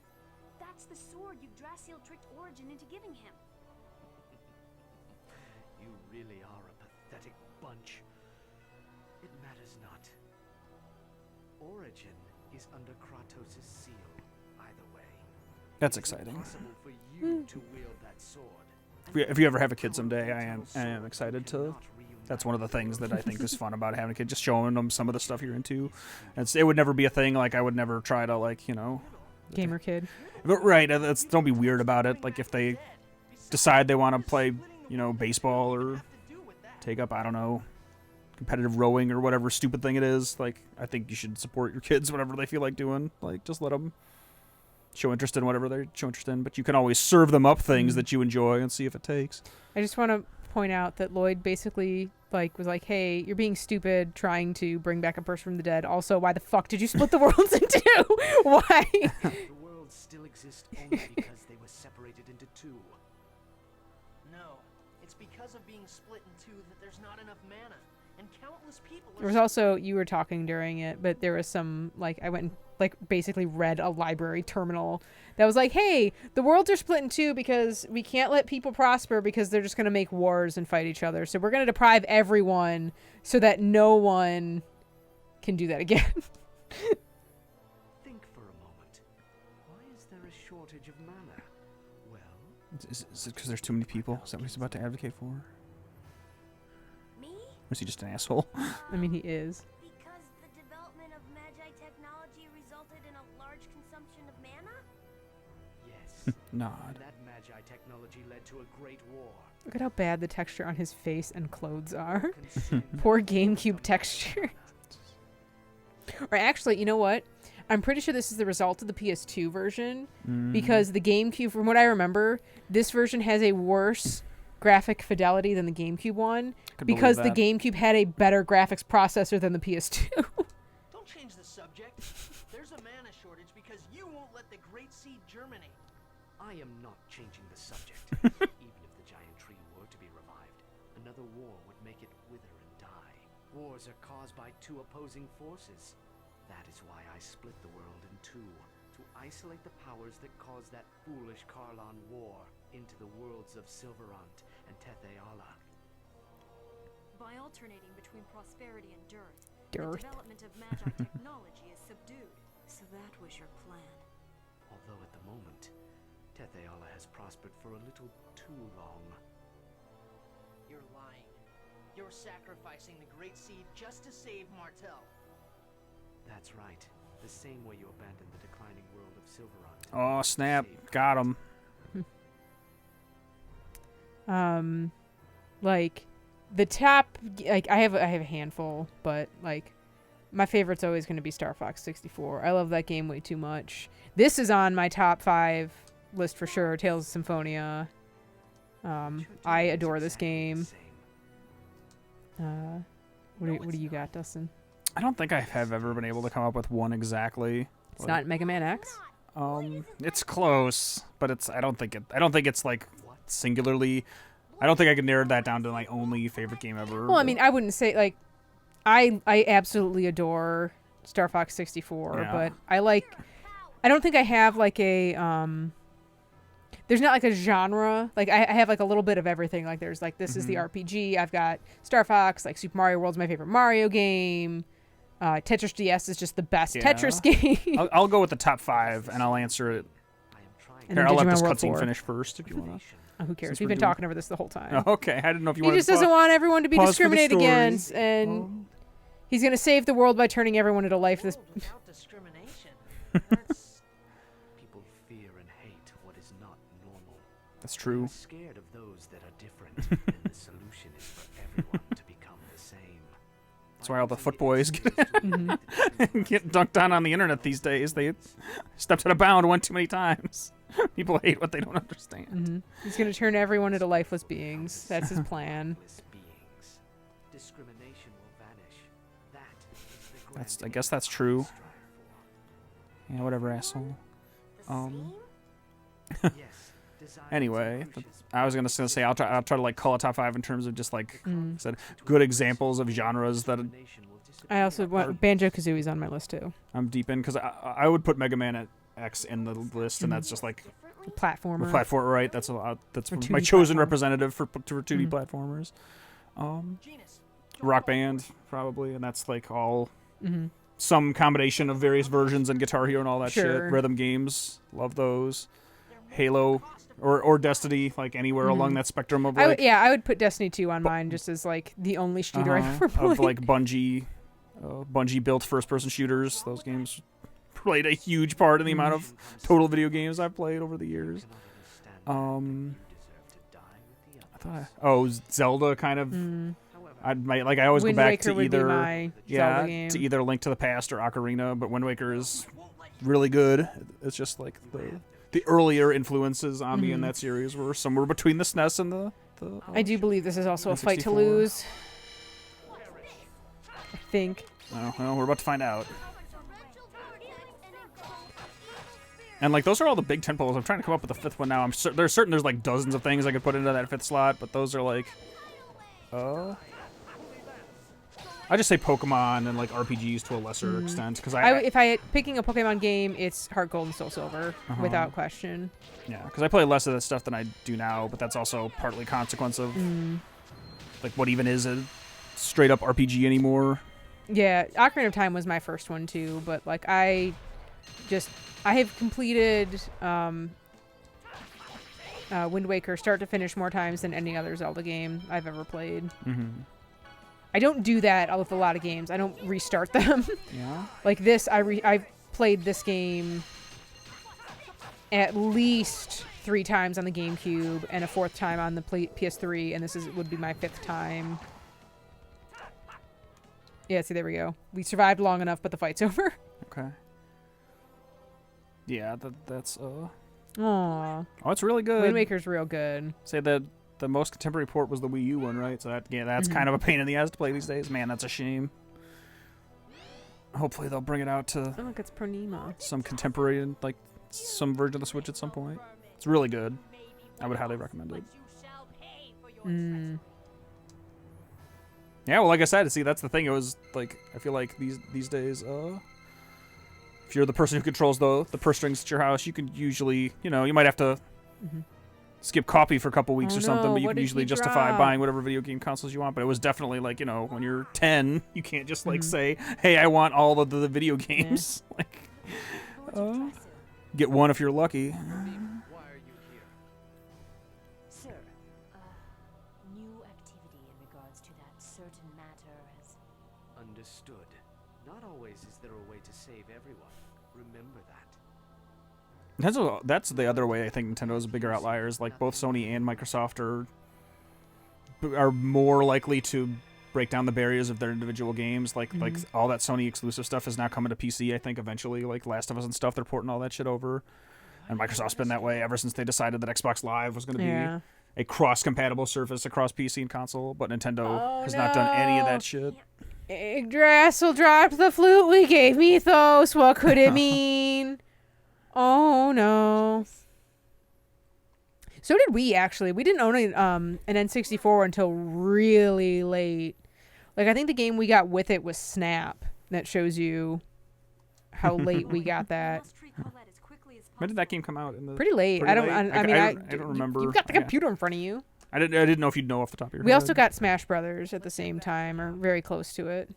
That's the sword Yggdrasil tricked Origin into giving him. You really are a pathetic bunch. It matters not. Origin is under Kratos' seal, either way. That's exciting. Possible for you to wield that sword. If you ever have a kid someday, I am excited to. That's one of the things that I think is fun about having a kid, just showing them some of the stuff you're into. It would never be a thing. Like I would never try to Gamer kid. But right, don't be weird about it. Like if they decide they want to play, baseball or take up, I don't know, competitive rowing or whatever stupid thing it is. Like I think you should support your kids whatever they feel like doing. Like just let them show interest in whatever they show interest in. But you can always serve them up things that you enjoy and see if it takes. I just want to point out that Lloyd basically was like, hey, you're being stupid trying to bring back a person from the dead. Also, why the fuck did you split the worlds in two? Why? The worlds still exist only because they were separated into two. No, it's because of being split in two that there's not enough mana, and countless people are... There was also, you were talking during it, but there was some, I went and, basically read a library terminal that was like, hey, the worlds are split in two because we can't let people prosper because they're just going to make wars and fight each other. So we're going to deprive everyone so that no one can do that again. Think for a moment. Why is there a shortage of mana? Well... Is it because there's too many people? Is that what he's about to advocate for? Me? Or is he just an asshole? I mean, he is. Because the development of Magi technology resulted in a large consumption of mana? Yes. Nod. And that Magi technology led to a great war. Look at how bad the texture on his face and clothes are. Consumed Poor GameCube texture. Or actually, you know what? I'm pretty sure this is the result of the PS2 version because the GameCube, from what I remember, this version has a worse graphic fidelity than the GameCube one because the GameCube had a better graphics processor than the PS2. Don't change the subject. There's a mana shortage because you won't let the Great Seed germinate. I am not changing the subject. Even if the giant tree were to be revived, another war would make it wither and die. Wars are caused by two opposing forces. That is why I split the world in two, to isolate the powers that caused that foolish Karlan war into the worlds of Silverant and Tetheala. By alternating between prosperity and dirt, Dirt. the development of Magi technology is subdued. So that was your plan. Although at the moment, Tetheala has prospered for a little too long. You're lying. You're sacrificing the Great Seed just to save Martel. That's right. The same way you abandoned the declining world of Silverant. Oh, snap. Got him. The top, I have a handful, but my favorite's always going to be Star Fox 64. I love that game way too much. This is on my top 5 list for sure. Tales of Symphonia. I adore this game. What do you got, Dustin? I don't think I have ever been able to come up with one exactly. It's not Mega Man X. It's close, but I don't think it's singularly. I don't think I could narrow that down to my only favorite game ever. Well, I mean, I wouldn't say I absolutely adore Star Fox 64, Yeah. but I don't think I have there's not a genre. I have a little bit of everything. There's this is the RPG. I've got Star Fox, Super Mario World's my favorite Mario game. Tetris DS is just the best Tetris game. I'll go with the top 5, and I'll answer it. And Here, then I'll let Digimon this World cutscene 4. finish first, if you want to. Oh, who cares? Since We've we're been doing- talking over this the whole time. Oh, okay, I didn't know if you He wanted just to doesn't want everyone to be pause for the discriminated story. against, and he's going to save the world by turning everyone into life. World without discrimination. That's... People fear and hate what is not normal. That's true. They're scared of those that are different, and the solution is for everyone to become the same. That's why all the footboys get dunked on the internet these days. They stepped out of bound one too many times. People hate what they don't understand. He's gonna turn everyone into lifeless beings. That's his plan. Lifeless beings. Discrimination will vanish. That is the That's. I grand guess aim that's I true. strive Yeah, whatever, asshole. The same? for. Yes. Desire is Anyway, capricious. I was gonna say I'll try to like call a top 5 in terms of just like I said, good examples of genres that Discrimination will disappear. I also want Banjo-Kazooie's on my list too. I'm deep in because I would put Mega Man at X in the list, and that's just like Differently? Platformer. a platform, right? That's a lot. That's Or my 2D chosen platform. representative for 2D platformers. Genus. Rock Band probably, and that's like all Mhm. some combination of various versions and Guitar Hero and all that Sure. shit. Rhythm games, love those. Halo or Destiny, like anywhere along that spectrum of like I would put Destiny 2 on mine just as like the only shooter I've ever played. of like Bungie built first person shooters. Those games played a huge part in the amount of total video games I've played over the years. I thought Zelda kind of. I always Wind go back Waker to would be either my Zelda game. to either Link to the Past or Ocarina, but Wind Waker is really good. It's just like the earlier influences on me in that series were somewhere between the SNES and the I do believe this is also a fight to N64. lose. I think. well, we're about to find out. And like those are all the big tentpoles. I'm trying to come up with the fifth one now. There's like dozens of things I could put into that fifth slot, but those are like I just say Pokemon and like RPGs to a lesser extent because If I picking a Pokemon game, it's Heart Gold and Soul Silver without question. yeah, because I play less of that stuff than I do now, but that's also partly consequence of like what even is a straight up RPG anymore. Yeah, Ocarina of Time was my first one too, but like I have completed Wind Waker start to finish more times than any other Zelda game I've ever played. I don't do that with a lot of games. I don't restart them. Yeah. Like this, I've played this game at least 3 times on the GameCube and a 4th time on the PS3, and this would be my 5th time. Yeah, see, there we go. We survived long enough, but the fight's over. Okay. Yeah, that's Aww. oh, it's really good. Wind Waker's real good. Say that the most contemporary port was the Wii U one, right? So that's kind of a pain in the ass to play these days. Man, that's a shame. Hopefully they'll bring it out to Oh, look, it's Pronema. some contemporary, like some version of the Switch at some point. It's really good. I would highly recommend it. Yeah, well, like I said, see, that's the thing. It was like I feel like these days, if you're the person who controls the purse strings at your house, you can usually, you might have to skip coffee for a couple weeks Oh or something, no, but you what can did usually he justify drop? buying whatever video game consoles you want. But it was definitely like, when you're 10, you can't just like say, hey, I want all of the video games. Like, get one if you're lucky. Why are you here? Sir, new activity in regards to that certain matter has... Understood. Not always is there a way to save everyone. Remember that. That's the other way I think Nintendo is a bigger outlier. Is like both Sony and Microsoft are more likely to break down the barriers of their individual games. Like all that Sony exclusive stuff is now coming to PC. I think eventually, like Last of Us and stuff, they're porting all that shit over. And Microsoft's been that way ever since they decided that Xbox Live was going to Yeah. be a cross-compatible surface across PC and console. But Nintendo Oh, has not done any of no. that shit. Yggdrasil dropped the flute we gave Mythos. What could it mean? Oh no. So did we actually. We didn't own an N64 until really late. Like I think the game we got with it was Snap. That shows you how late we got that. When did that game come out? Pretty late. Pretty I don't. late? I mean, I don't remember. You've got the Yeah. computer in front of you. I didn't know if you'd know off the top of your head. We also got Smash Brothers at the same time, or very close to it.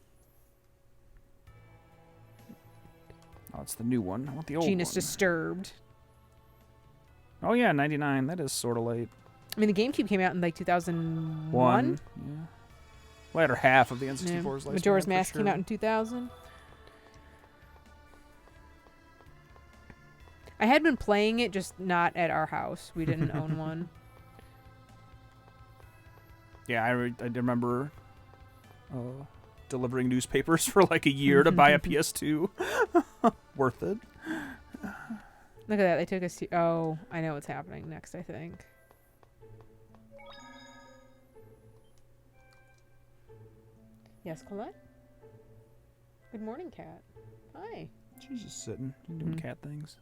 Oh, it's the new one. I want the old Genus one. Disturbed. Oh yeah, 99. That is sort of late. I mean, the GameCube came out in like 2001. One. Yeah. Latter half of the N64's life. Majora's Mask came out in 2000. I had been playing it, just not at our house. We didn't own one. Yeah, I remember delivering newspapers for like a year to buy a PS2. Worth it. Look at that. They took us to. Oh, I know what's happening next, I think. Yes, Colette? Good morning, cat. Hi. She's just sitting, doing Mhm. cat things.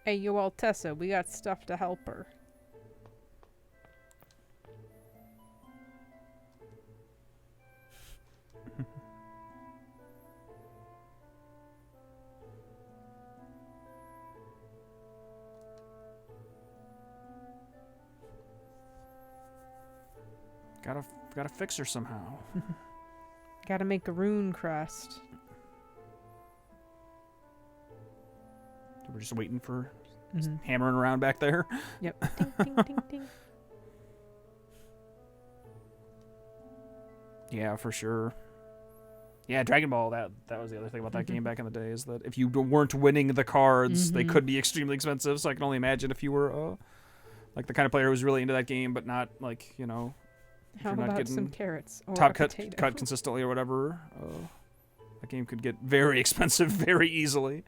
Hey, you all, Tessa. We got stuff to help her. Gotta fix her somehow. Gotta make a rune crest. We're just waiting for Mm-hmm. hammering around back there. Yep. Ding, ding, ding, ding. Yeah, for sure. Yeah, Dragon Ball. That was the other thing about that game back in the day, is that if you weren't winning the cards, they could be extremely expensive. So I can only imagine if you were like the kind of player who was really into that game, but not like, you know, if How you're not about getting some carrots or top a cut potato? consistently or whatever. That game could get very expensive very easily.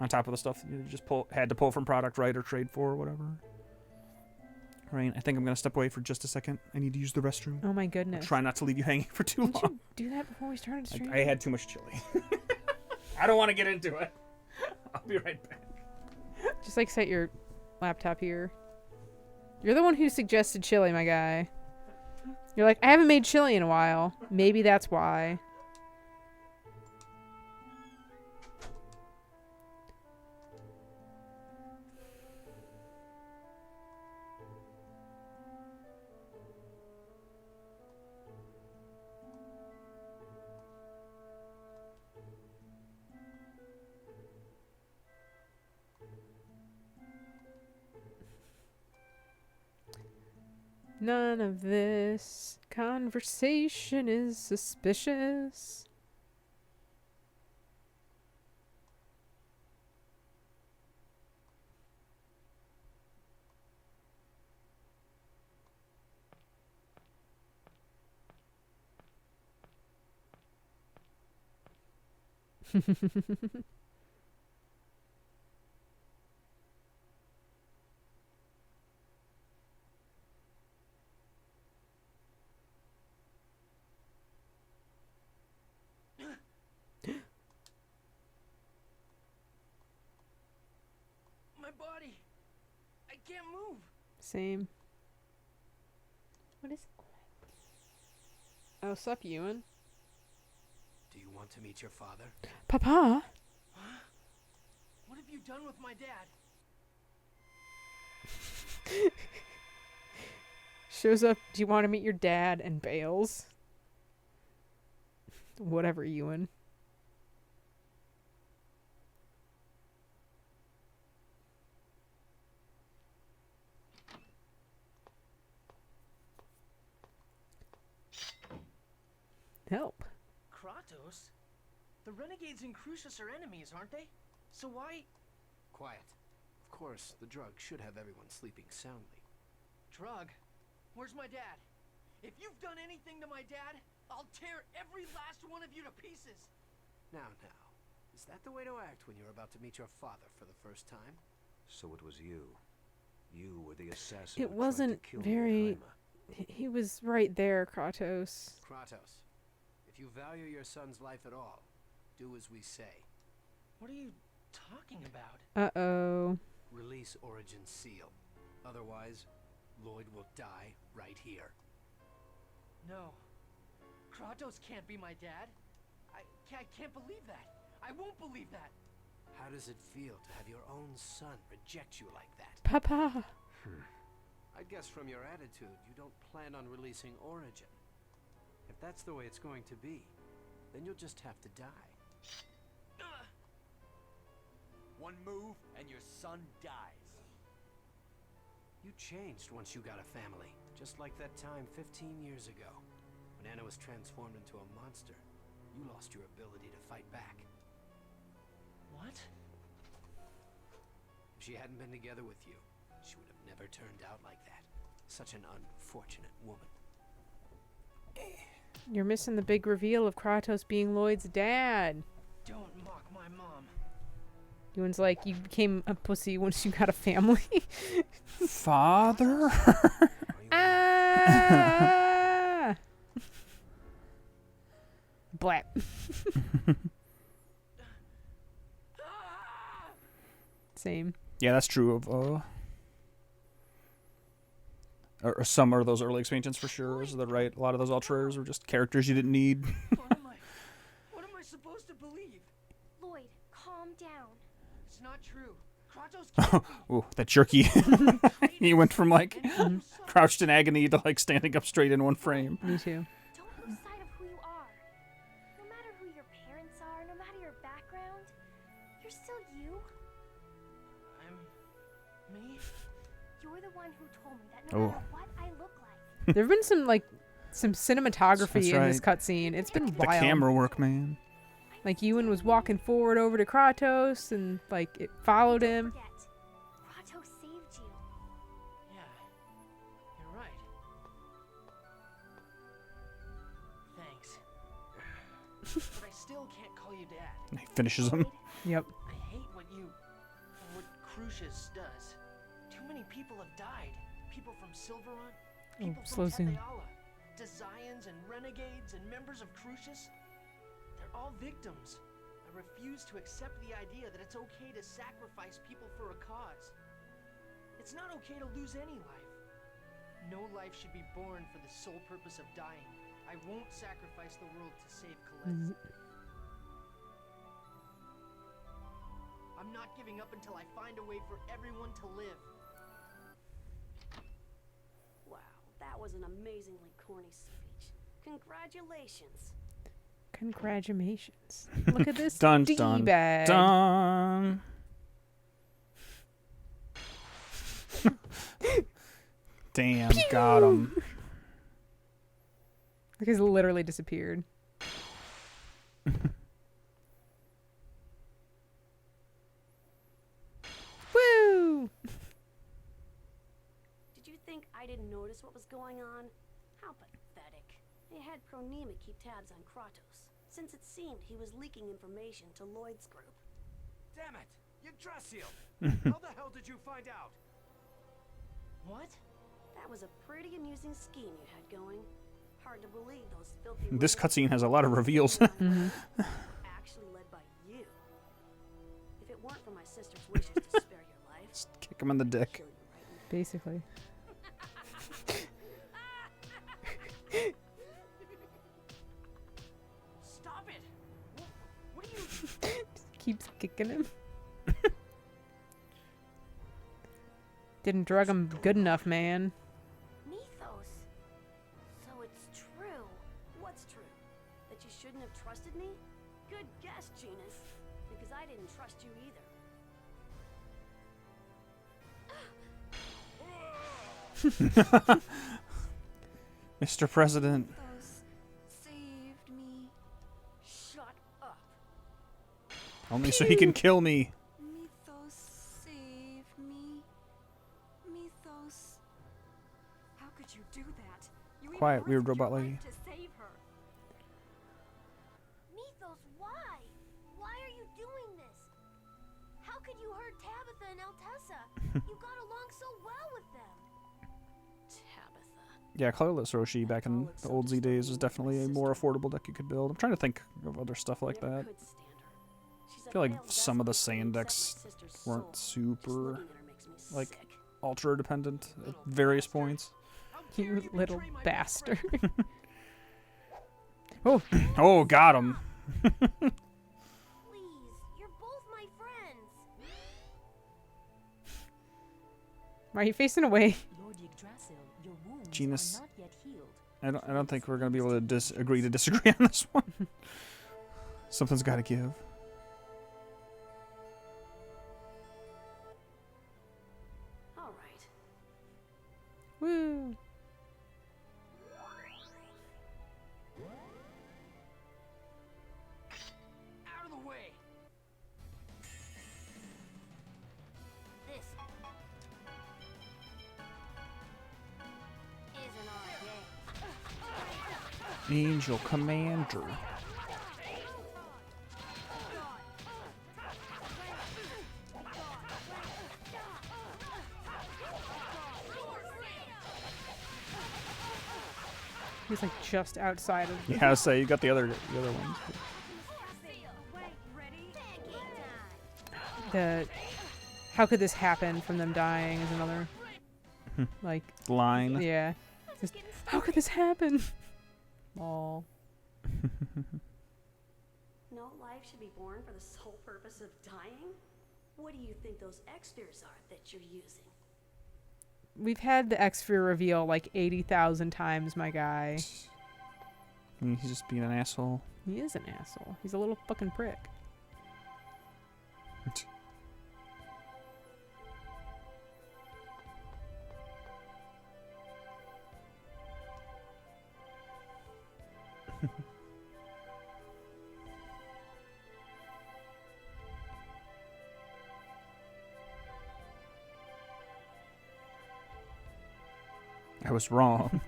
On top of the stuff that you just had to pull from product, right, or trade for or whatever. Right, I think I'm gonna step away for just a second. I need to use the restroom. Oh my goodness. Try not to leave you hanging for too Didn't long. you do that before we started streaming? I had too much chili. I don't want to get into it. I'll be right back. Just like set your laptop here. You're the one who suggested chili, my guy. You're like, I haven't made chili in a while. Maybe that's why. None of this conversation is suspicious. My body. I can't move. Same. What is it? Oh, sup, Ewan? Do you want to meet your father? Papa? What have you done with my dad? Shows up, do you want to meet your dad, and bails. Whatever, Ewan. Help. Kratos? The renegades in Crucius are enemies, aren't they? So why... Quiet. Of course, the drug should have everyone sleeping soundly. Drug? Where's my dad? If you've done anything to my dad, I'll tear every last one of you to pieces. Now, is that the way to act when you're about to meet your father for the first time? So it was you. You were the assassin. It who tried to wasn't kill very... Yokohama. He was right there, Kratos. Kratos, if you value your son's life at all, do as we say. What are you talking about? Uh-oh. Release Origin's seal. Otherwise, Lloyd will die right here. No. Kratos can't be my dad. I can't believe that. I won't believe that. How does it feel to have your own son reject you like that? Papa! I guess from your attitude, you don't plan on releasing Origin. If that's the way it's going to be, then you'll just have to die. One move, and your son dies. You changed once you got a family, just like that time 15 years ago. When Anna was transformed into a monster, you lost your ability to fight back. What? If she hadn't been together with you, she would have never turned out like that. Such an unfortunate woman. You're missing the big reveal of Kratos being Lloyd's dad. Don't mock my mom. Ewan's like, you became a pussy once you got a family. Father? Ah! Blap. Same. Yeah, that's true of or some of those early expansions for sure. Is the right? A lot of those ultra rares were just characters you didn't need. What am I supposed to believe? Lloyd, calm down. It's not true. Kratos can't be. Ooh, that jerky. He went from like crouched in agony to like standing up straight in one frame. Me too. Don't lose sight of who you are. No matter who your parents are, no matter your background, you're still you. I'm me? You're the one who told me that no matter what I look like. There have been some cinematography That's in this right. cutscene. It's been The wild. camera work, man. Like Ewan was walking forward over to Kratos, and like it followed him. Forget. Kratos saved you. Yeah. You're right. Thanks. But I still can't call you Dad. And he finishes him. Yep. I hate what Crucius does. Too many people have died. People from Silveron, people slow from zoom. Tetheala, Desians and Renegades and members of Crucius. They're all victims. I refuse to accept the idea that it's okay to sacrifice people for a cause. It's not okay to lose any life. No life should be born for the sole purpose of dying. I won't sacrifice the world to save Colette. I'm not giving up until I find a way for everyone to live. Wow, that was an amazingly corny speech. Congratulations. Congratulations. Look at this Dun, D-bag. dun. Damn, got him. Like he's literally disappeared. Woo! Did you think I didn't notice what was going on? How pathetic. They had Pronema keep tabs on Kratos, since it seemed he was leaking information to Lloyd's group. Damn it! Yggdrasil! How the hell did you find out? What? That was a pretty amusing scheme you had going. Hard to believe those filthy This rogues cutscene has a lot of reveals. actually led by you. If it weren't for my sister's wishes to spare your life, Just kick him in the I'd dick. kill you right now. Basically. Stop it! What are you... Keeps kicking him. Didn't drug him good enough, man. Mythos. So it's true. What's true? That you shouldn't have trusted me? Good guess, Genus. Because I didn't trust you either. Mr. President. Mythos saved me. Shut up. Only so he can kill me. Mythos saved me. Mythos. How could you do that? You even Quiet, weird risked your robot lady. life to save her. Mythos, why? Why are you doing this? How could you hurt Tabitha and Altessa? You got along so well with them. Tabitha. Yeah, Colorless Roshi back in the old Z days was definitely a more affordable deck you could build. I'm trying to think of other stuff like Never that. could stand her. She's I a feel like veiled some of the vessel Saiyan that decks upset my sister's weren't soul. Just super looking at her makes me like sick. ultra dependent at various points. How dare You you little betray my best bastard. friend? Oh, Oh, got him. Please, you're both my friends. why are you facing away? Lord Yggdrasil, your wounds Genus. are not yet healed. I don't think we're gonna be able to agree to disagree on this one. Something's got to give. All right. Woo! Out of the way! This isn't our game. Angel Commander. He's like just outside of. Yeah, so you got the other ones. The how could this happen from them dying is another like Line. yeah. Just how could this happen? Lol. No life should be born for the sole purpose of dying? What do you think those extras are that you're using? We've had the X-Sphere reveal like 80,000 times, my guy. I mean, he's just being an asshole. He is an asshole. He's a little fucking prick. I was wrong.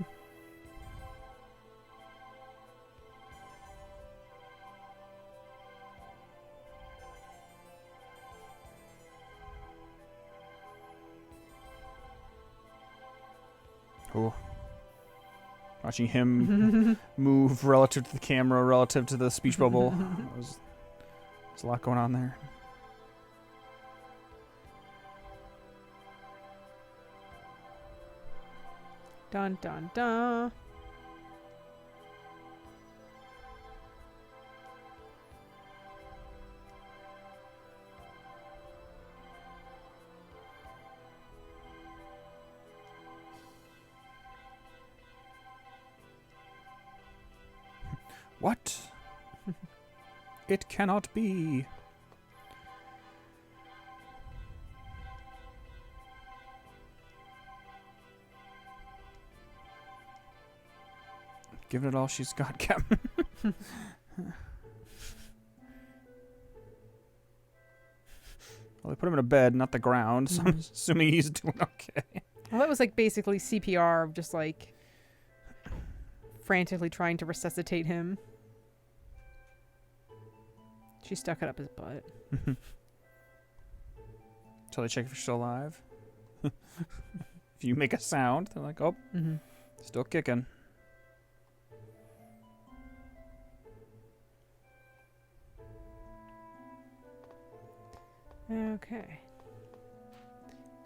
Oh. Watching him move relative to the camera, relative to the speech bubble. There's a lot going on there. Dun dun dun. What? It cannot be. Giving it all she's got, Captain. Well, they put him in a bed, not the ground, so I'm assuming he's doing okay. Well, that was like basically CPR of just like frantically trying to resuscitate him. She stuck it up his butt. Until they check if you're still alive. If you make a sound, they're like, oh, still kicking. Okay.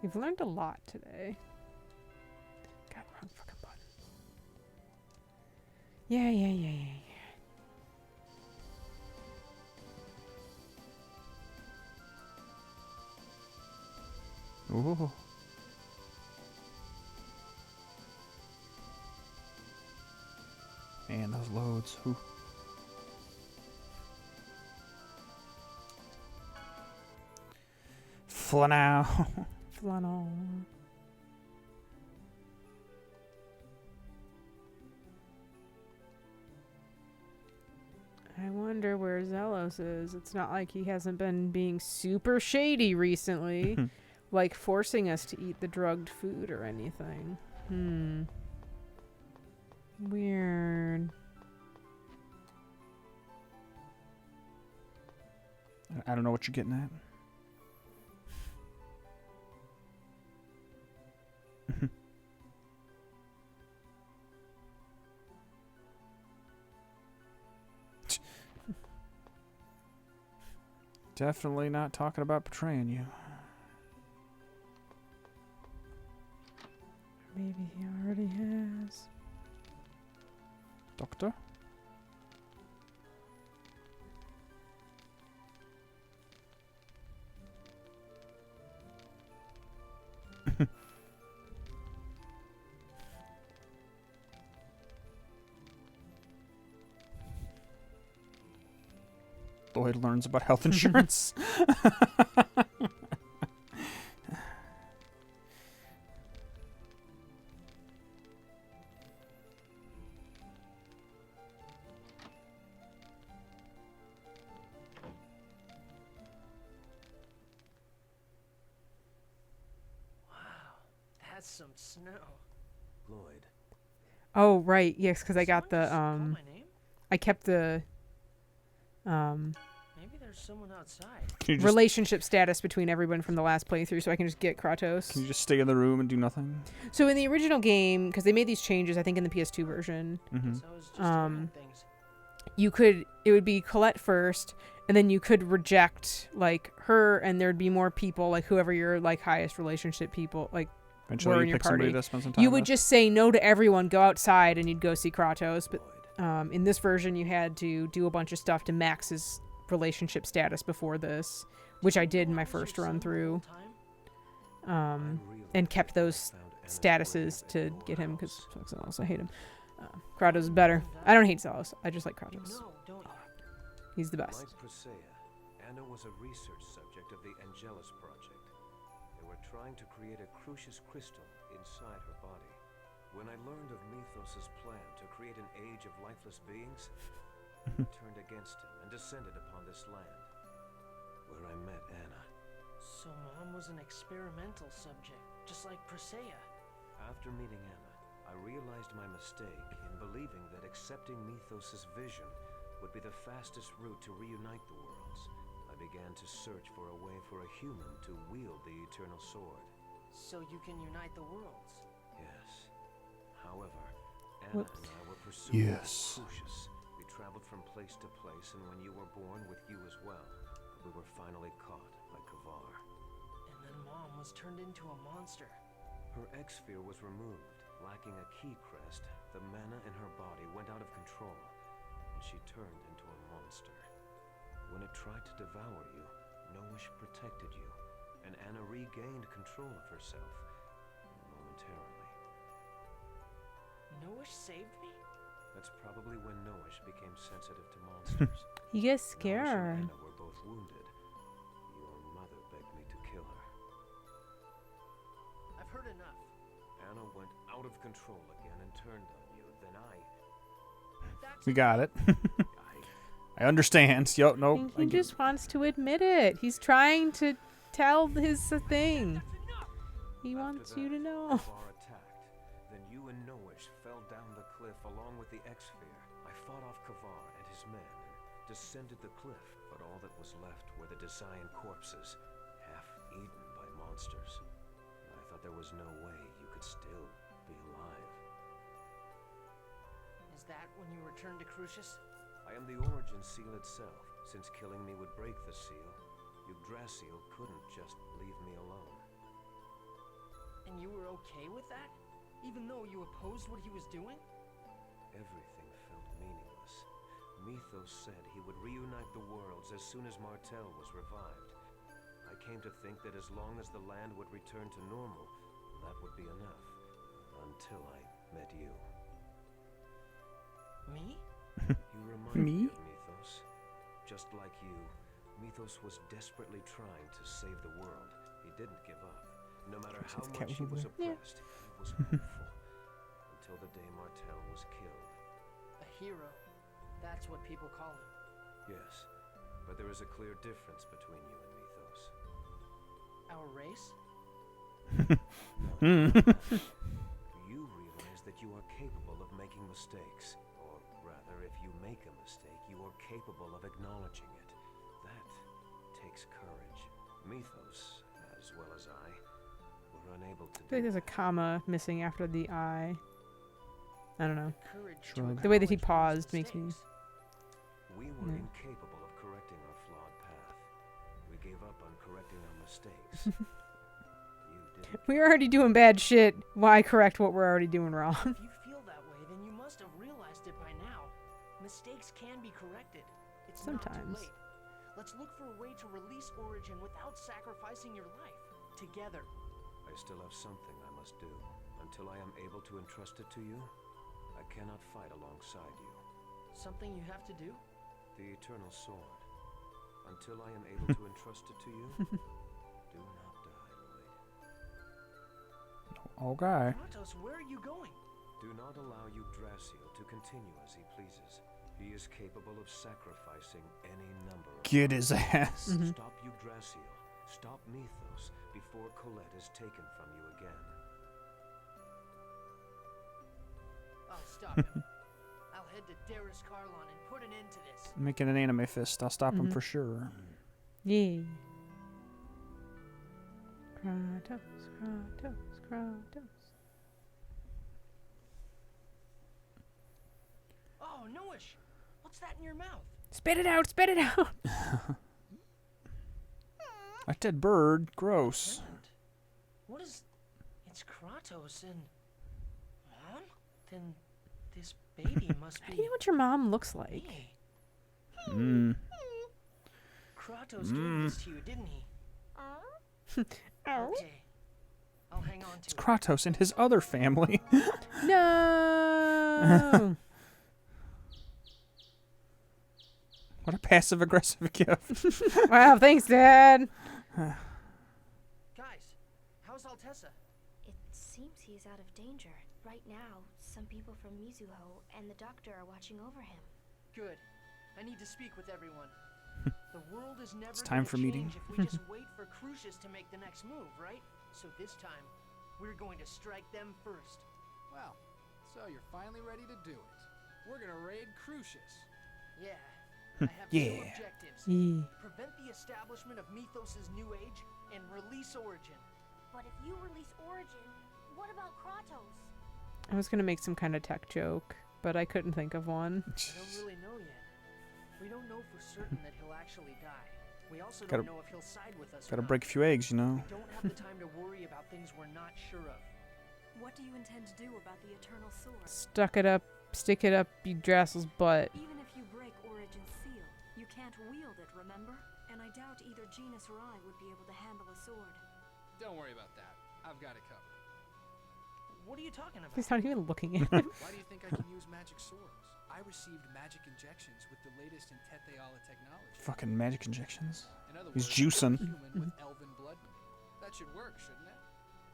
We've learned a lot today. God, wrong fucking button. Yeah. Ooh. Man, those loads. Ooh. Flannel. Flannel. I wonder where Zelos is. It's not like he hasn't been being super shady recently. Like forcing us to eat the drugged food or anything. Weird. I don't know what you're getting at. Definitely not talking about betraying you. Maybe he already has. Doctor? Lloyd learns about health insurance. Wow, that's some snow. Lloyd, Oh, right. Yes, because I got Someone the, just called my name? I kept the, Maybe there's someone outside. Can you just relationship status between everyone from the last playthrough, so I can just get Kratos. can you just stay in the room and do nothing? So in the original game, because they made these changes, I think in the PS2 version, Mm-hmm. Guess I was just hearing things. it would be Colette first, and then you could reject like her, and there'd be more people, like whoever your like highest relationship people like were Eventually, in you your pick somebody party. to spend some time You would with. just say no to everyone, go outside, and you'd go see Kratos. But in this version, you had to do a bunch of stuff to max his relationship status before this, which I did in my first run through, and kept those statuses to get him, because Zelos, I hate him. Kratos is better. I don't hate Zelos. I just like Kratos. No, don't you? He's the best. Like Presea, Anna was a research subject of the Angelus Project. They were trying to create a crucius crystal inside her body. When I learned of Mythos' plan to create an age of lifeless beings, I turned against him and descended upon this land, where I met Anna. So Mom was an experimental subject, just like Presea. After meeting Anna, I realized my mistake in believing that accepting Mythos' vision would be the fastest route to reunite the worlds. I began to search for a way for a human to wield the eternal sword. So you can unite the worlds. Yes. However, Anna Whoops. and I were pursuing Yes. Crucius. We traveled from place to place, and when you were born, with you as well. But we were finally caught by Kavar. And then Mom was turned into a monster. Her X-sphere was removed. Lacking a key crest, the mana in her body went out of control, and she turned into a monster. When it tried to devour you, Nowish protected you, and Anna regained control of herself, momentarily. Nowish saved me? That's probably when Nowish became sensitive to monsters. He gets Nowish and scared. Anna were both wounded. Your mother begged me to kill her. I've heard enough. Anna went out of control again and turned on you. Then That's We got it. I I understand. Yo, I nope. think I he get- just wants to admit it. He's trying to tell his thing. He After wants that, you to know. Kavar attacked. Then you and Nowish fell down the cliff along with the X-sphere. I fought off Kavar and his men and descended the cliff, but all that was left were the Desian corpses, half eaten by monsters. I thought there was no way you could still be alive. Is that when you returned to Crucius? I am the origin seal itself. Since killing me would break the seal, Yggdrasil couldn't just leave me alone. And you were okay with that? Even though you opposed what he was doing? Everything felt meaningless. Mythos said he would reunite the worlds as soon as Martel was revived. I came to think that as long as the land would return to normal, that would be enough. Until I met you. Me? You remind Me? me of Mythos. Just like you, Mythos was desperately trying to save the world. He didn't give up. No matter how Just cat much he was movement. oppressed, he was hopeful. Until the day Martel was killed. A hero. That's what people call him. Yes, but there is a clear difference between you and Mythos. Our race? You realize that you are capable of making mistakes. Or rather, if you make a mistake, you are capable of acknowledging it. That takes courage. Mythos, as well as I, were unable to I feel like do there's a comma missing after the I. I don't know. Courage Shrug. to The way that he acknowledge one's paused makes me. mistakes. We were Yeah. incapable of correcting our flawed path. We gave up on correcting our mistakes. You didn't. We're already doing bad shit. Why correct what we're already doing wrong? If you feel that way, then you must have realized it by now. Mistakes can be corrected. It's Sometimes. not too late. Let's look for a way to release Origin without sacrificing your life. Together. I still have something I must do. Until I am able to entrust it to you, I cannot fight alongside you. Something you have to do? The Eternal Sword. Until I am able to entrust it to you, do not die, Lloyd. Okay. Kratos, where are you going? Do not allow Yggdrasil to continue as he pleases. He is capable of sacrificing any number of Get his ass. Mhm. Stop Yggdrasil. Stop Mythos before Colette is taken from you again. I'll stop him. I'll head to Darius Carlon and put an end to this. Making an anime fist. I'll stop him for sure. Yeah. Kratos, Kratos, Kratos. Oh, Noish! What's that in your mouth? Spit it out, spit it out. A dead bird. Gross. Present? What is... It's Kratos and... Mom? Then this baby must How be... do you know what your mom looks like? me. Mm. Kratos gave this to you, didn't he? Okay. I'll hang on It's to it. Kratos and his other family. No. What a passive-aggressive gift. Wow, thanks, Dad. Guys, how's Altessa? It seems he's out of danger. Right now, some people from Mizuho and the doctor are watching over him. Good. I need to speak with everyone. The world is never time gonna for meeting. change if we just wait for Crucius to make the next move, right? So this time, we're going to strike them first. Well, so you're finally ready to do it. We're gonna raid Crucius. Yeah. I have two objectives. Yeah. Prevent the establishment of Mythos' new age and release Origin. But if you release Origin, what about Kratos? I was going to make some kind of tech joke, but I couldn't think of one. We don't really know yet. We don't know for certain that he'll actually die. We also Gotta- don't know if he'll side with us. Gotta or break a not. few eggs, you know. We don't have the time to worry about things we're not sure of. What do you intend to do about the Eternal Sword? Stick it up Yggdrasil's butt. Even if you break Origin's seal, you can't wield it, remember? And I doubt either Genus or I would be able to handle a sword. Don't worry about that. I've got it covered. What are you talking about? He's not even looking at him. Why do you think I can use magic swords? I received magic injections with the latest in Tetheala technology. Fucking magic injections. In other He's words, juicing. I'm human with elven blood. That should work, shouldn't it?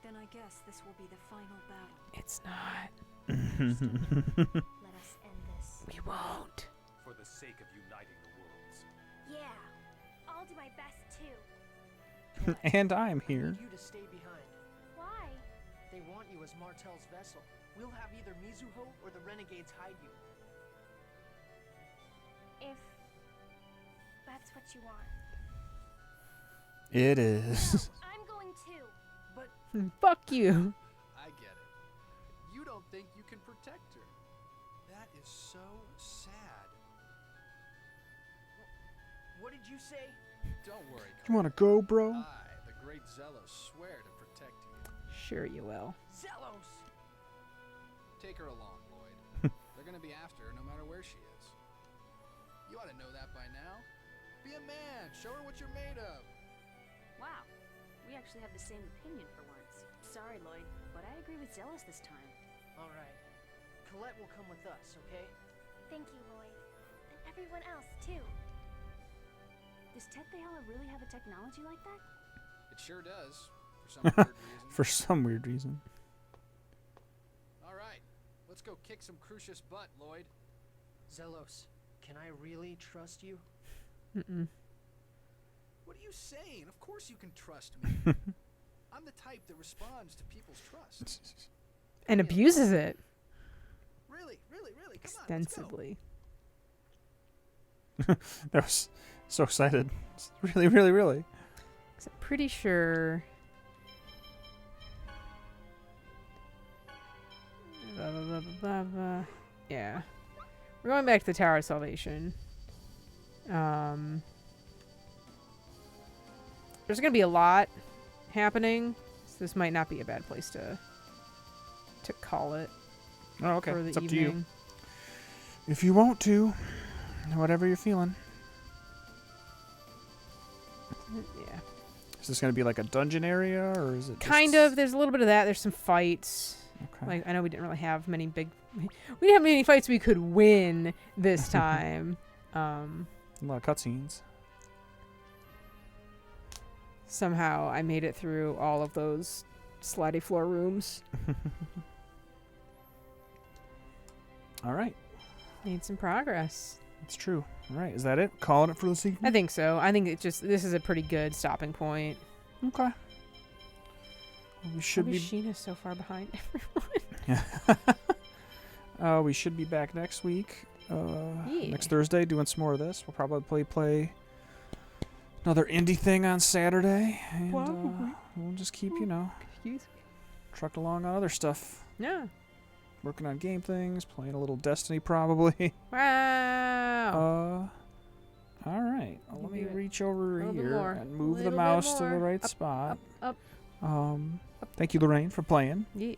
Then I guess this will be the final battle. It's not. Let us end this. We won't. For the sake of uniting the worlds. Yeah, I'll do my best too. And I'm I here. need you to stay behind. Why? They want you as Martel's vessel. We'll have either Mizuho or the Renegades hide you. If that's what you want. It is. I'm going too. But Fuck you. I get it. You don't think you can protect her. That is so sad. what did you say? Don't worry, You wanna go, bro? I, the great Zelos, swear to protect you. Sure you will. Zelos! Take her along, Lloyd. They're gonna be after her no matter where she is. You ought to know that by now. Be a man. Show her what you're made of. Wow, we actually have the same opinion for once. Sorry, Lloyd, but I agree with Zealous this time. Alright. Colette will come with us, okay? Thank you, Lloyd. And everyone else too. Does Tetheala really have a technology like that? It sure does, for some weird reason. For some weird reason. All right, let's go kick some Crucius butt, Lloyd. Zelos, can I really trust you? Mm-mm. What are you saying? Of course you can trust me. I'm the type that responds to people's trust. And abuses it Really, really, really. Come extensively. That was so excited. Really, really, really. 'Cause I'm pretty sure. Blah, blah, blah, blah, blah, blah. Yeah. We're going back to the Tower of Salvation. There's going to be a lot happening, so this might not be a bad place to call it Oh, okay. for the It's up to evening. you. If you want to, whatever you're feeling. Yeah. Is this gonna be like a dungeon area, or is it Kind just- of. There's a little bit of that. There's some fights. Okay. Like, I know we didn't really have many big... We didn't have many fights we could win this time. A lot of cutscenes. Somehow I made it through all of those slidey floor rooms. All right. Made some progress. It's true. All right. Is that it? Calling it for this evening? I think so. I think this is a pretty good stopping point. Okay. Well, we should Why be. is Sheena so far behind everyone? We should be back next week. Next Thursday, doing some more of this. We'll probably play another indie thing on Saturday, and we'll just keep, trucked along on other stuff. Yeah. Working on game things, playing a little Destiny probably. Wow. All right. Well, let me reach over A little bit here more. and move A the little bit mouse to the more. right Up, spot. Up. Thank you, Lorraine, for playing. Yeah.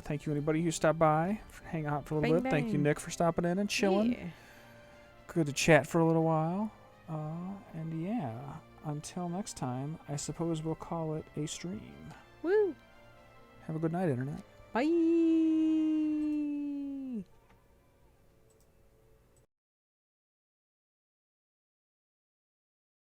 Thank you, anybody who stopped by, for hanging out for a little Bang, bit. Thank you, bang. Nick, for stopping in and chilling. Yeah. Good to chat for a little while. And yeah, until next time, I suppose we'll call it a stream. Woo. Have a good night, Internet. Bye.